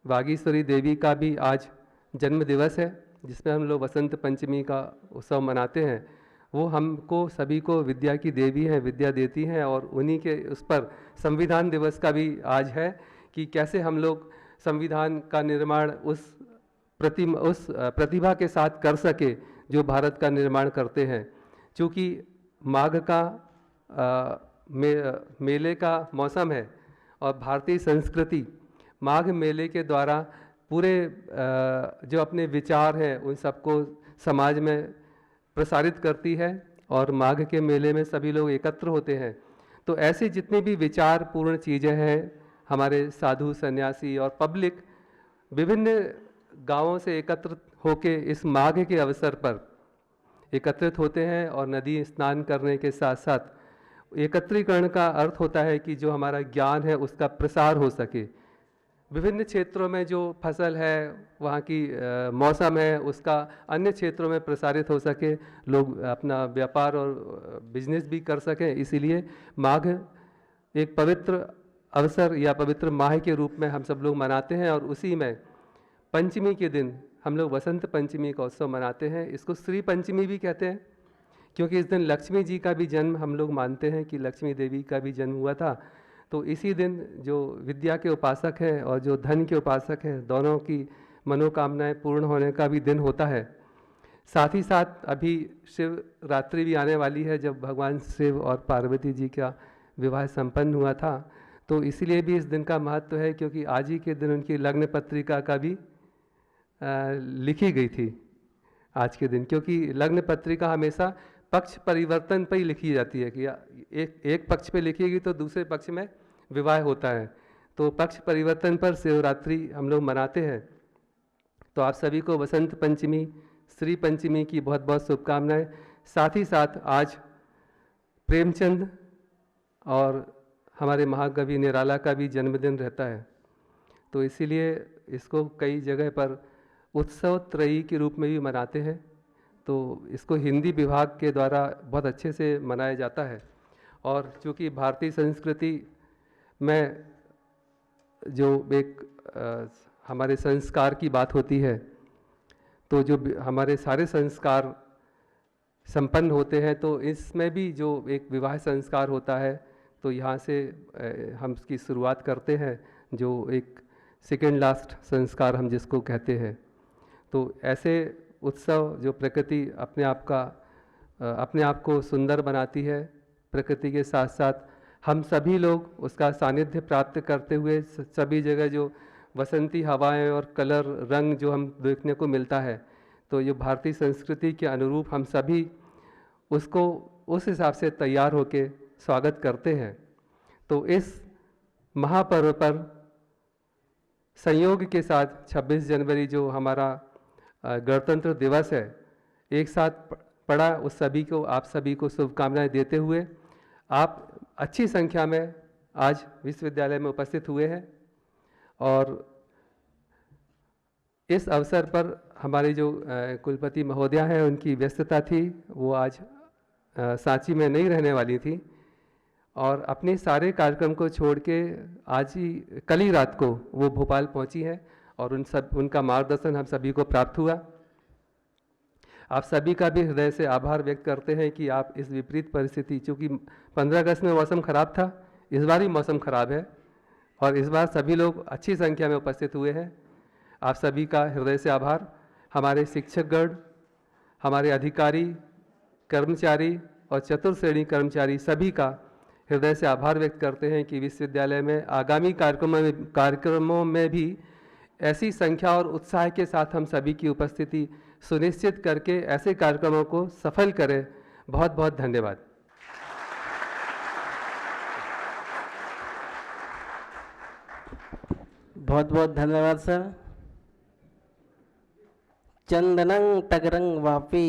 [SPEAKER 12] वागीश्वरी देवी का भी आज जन्म दिवस है, जिसमें हम लोग वसंत पंचमी का उत्सव मनाते हैं। वो हमको सभी को विद्या की देवी हैं, विद्या देती हैं, और उन्हीं के उस पर संविधान दिवस का भी आज है कि कैसे हम लोग संविधान का निर्माण उस प्रतिभा के साथ कर सके जो भारत का निर्माण करते हैं। चूँकि माघ का मेले का मौसम है और भारतीय संस्कृति माघ मेले के द्वारा पूरे जो अपने विचार हैं उन सबको समाज में प्रसारित करती है, और माघ के मेले में सभी लोग एकत्र होते हैं। तो ऐसी जितनी भी विचार पूर्ण चीज़ें हैं, हमारे साधु सन्यासी और पब्लिक विभिन्न गांवों से एकत्र होके इस माघ के अवसर पर एकत्रित होते हैं, और नदी स्नान करने के साथ साथ एकत्रीकरण का अर्थ होता है कि जो हमारा ज्ञान है उसका प्रसार हो सके। विभिन्न क्षेत्रों में जो फसल है, वहाँ की मौसम है, उसका अन्य क्षेत्रों में प्रसारित हो सके, लोग अपना व्यापार और बिजनेस भी कर सकें। इसीलिए माघ एक पवित्र अवसर या पवित्र माह के रूप में हम सब लोग मनाते हैं। और उसी में पंचमी के दिन हम लोग वसंत पंचमी का उत्सव मनाते हैं। इसको श्री पंचमी भी कहते हैं, क्योंकि इस दिन लक्ष्मी जी का भी जन्म हम लोग मानते हैं कि लक्ष्मी देवी का भी जन्म हुआ था। तो इसी दिन जो विद्या के उपासक हैं और जो धन के उपासक हैं, दोनों की मनोकामनाएं पूर्ण होने का भी दिन होता है। साथ ही साथ अभी शिवरात्रि भी आने वाली है, जब भगवान शिव और पार्वती जी का विवाह संपन्न हुआ था। तो इसीलिए भी इस दिन का महत्व है, क्योंकि आज ही के दिन उनकी लग्न पत्रिका का भी लिखी गई थी आज के दिन। क्योंकि लग्न पत्रिका हमेशा पक्ष परिवर्तन पर ही लिखी जाती है कि एक पक्ष पे लिखिएगी तो दूसरे पक्ष में विवाह होता है। तो पक्ष परिवर्तन पर शिवरात्रि हम लोग मनाते हैं। तो आप सभी को वसंत पंचमी, श्री पंचमी की बहुत बहुत शुभकामनाएं। साथ ही साथ आज प्रेमचंद और हमारे महाकवि निराला का भी जन्मदिन रहता है। तो इसीलिए इसको कई जगह पर उत्सव त्रयी के रूप में भी मनाते हैं। तो इसको हिंदी विभाग के द्वारा बहुत अच्छे से मनाया जाता है। और चूँकि भारतीय संस्कृति में जो एक हमारे संस्कार की बात होती है, तो जो हमारे सारे संस्कार संपन्न होते हैं, तो इसमें भी जो एक विवाह संस्कार होता है, तो यहाँ से हम इसकी शुरुआत करते हैं, जो एक सेकेंड लास्ट संस्कार हम जिसको कहते हैं। तो ऐसे उत्सव जो प्रकृति अपने आप को सुंदर बनाती है, प्रकृति के साथ साथ हम सभी लोग उसका सानिध्य प्राप्त करते हुए सभी जगह जो वसंती हवाएं और कलर रंग जो हम देखने को मिलता है, तो ये भारतीय संस्कृति के अनुरूप हम सभी उसको उस हिसाब से तैयार होके स्वागत करते हैं। तो इस महापर्व पर संयोग के साथ 26 जनवरी जो हमारा गणतंत्र दिवस है, एक साथ पड़ा, उस सभी को आप सभी को शुभकामनाएं देते हुए आप अच्छी संख्या में आज विश्वविद्यालय में उपस्थित हुए हैं। और इस अवसर पर हमारी जो कुलपति महोदया हैं, उनकी व्यस्तता थी, वो आज सांची में नहीं रहने वाली थी और अपने सारे कार्यक्रम को छोड़ के आज ही कल ही रात को वो भोपाल पहुंची हैं और उनका मार्गदर्शन हम सभी को प्राप्त हुआ। आप सभी का भी हृदय से आभार व्यक्त करते हैं कि आप इस विपरीत परिस्थिति, चूँकि 15 अगस्त में मौसम खराब था, इस बार ही मौसम खराब है और इस बार सभी लोग अच्छी संख्या में उपस्थित हुए हैं। आप सभी का हृदय से आभार। हमारे शिक्षकगण, हमारे अधिकारी, कर्मचारी और चतुर्थ श्रेणी कर्मचारी सभी का हृदय से आभार व्यक्त करते हैं कि विश्वविद्यालय में आगामी कार्यक्रमों में भी ऐसी संख्या और उत्साह के साथ हम सभी की उपस्थिति सुनिश्चित करके ऐसे कार्यक्रमों को सफल करें। बहुत बहुत धन्यवाद।
[SPEAKER 2] बहुत बहुत धन्यवाद सर। चंदनं तगरं वापी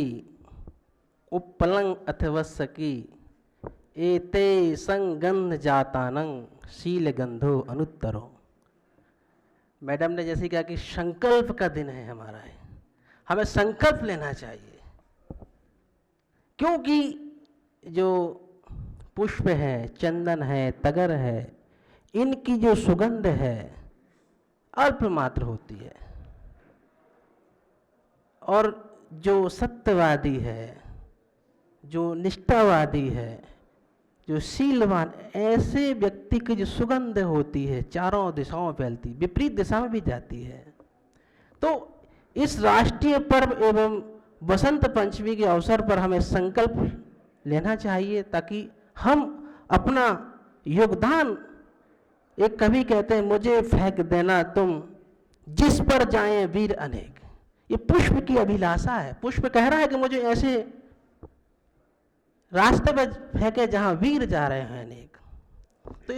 [SPEAKER 2] उपलंग अथवस्सकी एते संगंध जातानं शीलगंधो अनुत्तरो। मैडम ने जैसे कहा कि संकल्प का दिन है हमारा है, हमें संकल्प लेना चाहिए, क्योंकि जो पुष्प है, चंदन है, तगर है, इनकी जो सुगंध है अल्प मात्र होती है और जो सत्यवादी है, जो निष्ठावादी है, जो शीलवान, ऐसे व्यक्ति की जो सुगंध होती है चारों दिशाओं में फैलती, विपरीत दिशा में भी जाती है। तो इस राष्ट्रीय पर्व एवं बसंत पंचमी के अवसर पर हमें संकल्प लेना चाहिए ताकि हम अपना योगदान, एक कवि कहते हैं, मुझे फेंक देना तुम जिस पर जाएं वीर अनेक। ये पुष्प की अभिलाषा है। पुष्प कह रहा है कि मुझे ऐसे रास्ते पर फेंके जहां वीर जा रहे हैं अनेक। तो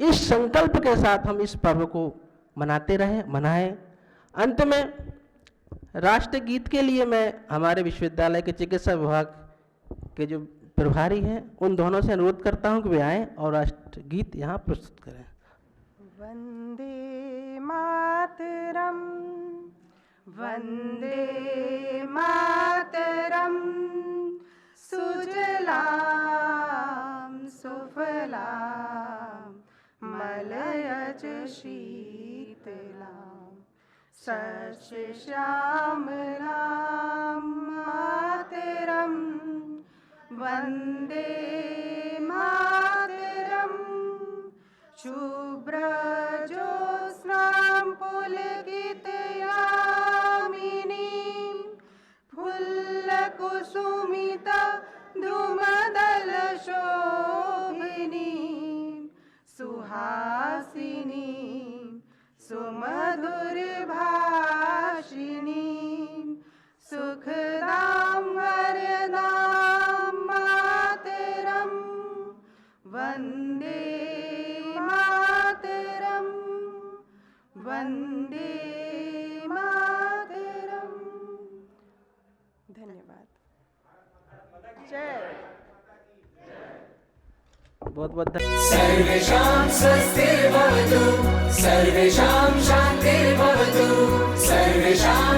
[SPEAKER 2] इस संकल्प के साथ हम इस पर्व को मनाएं। अंत में राष्ट्रगीत के लिए मैं हमारे विश्वविद्यालय के चिकित्सा विभाग के जो प्रभारी हैं उन दोनों से अनुरोध करता हूं कि वे आएं और राष्ट्रगीत यहाँ प्रस्तुत करें।
[SPEAKER 1] वंदे मातरम, वंदे मातरम, सुजलां सुफलां मलयज शीतलां सस्यश्यामलां मातरम, वंदे मातरम, शुभ्रज्योत्स्नां पुलकितयामिनीं फुल्लकुसुमिता द्रुमदलशोभिनीं सुहासिनीं सुमधुरभाषिणीं सुखदां वरदां मातरं, वन्दे मातरं, वन्दे मातरं। धन्यवाद।
[SPEAKER 2] बहुत बहुत
[SPEAKER 1] सर्वेषां स्वस्तिर्भवतु, सर्वेषां शान्तिर्भवतु, सर्वेषां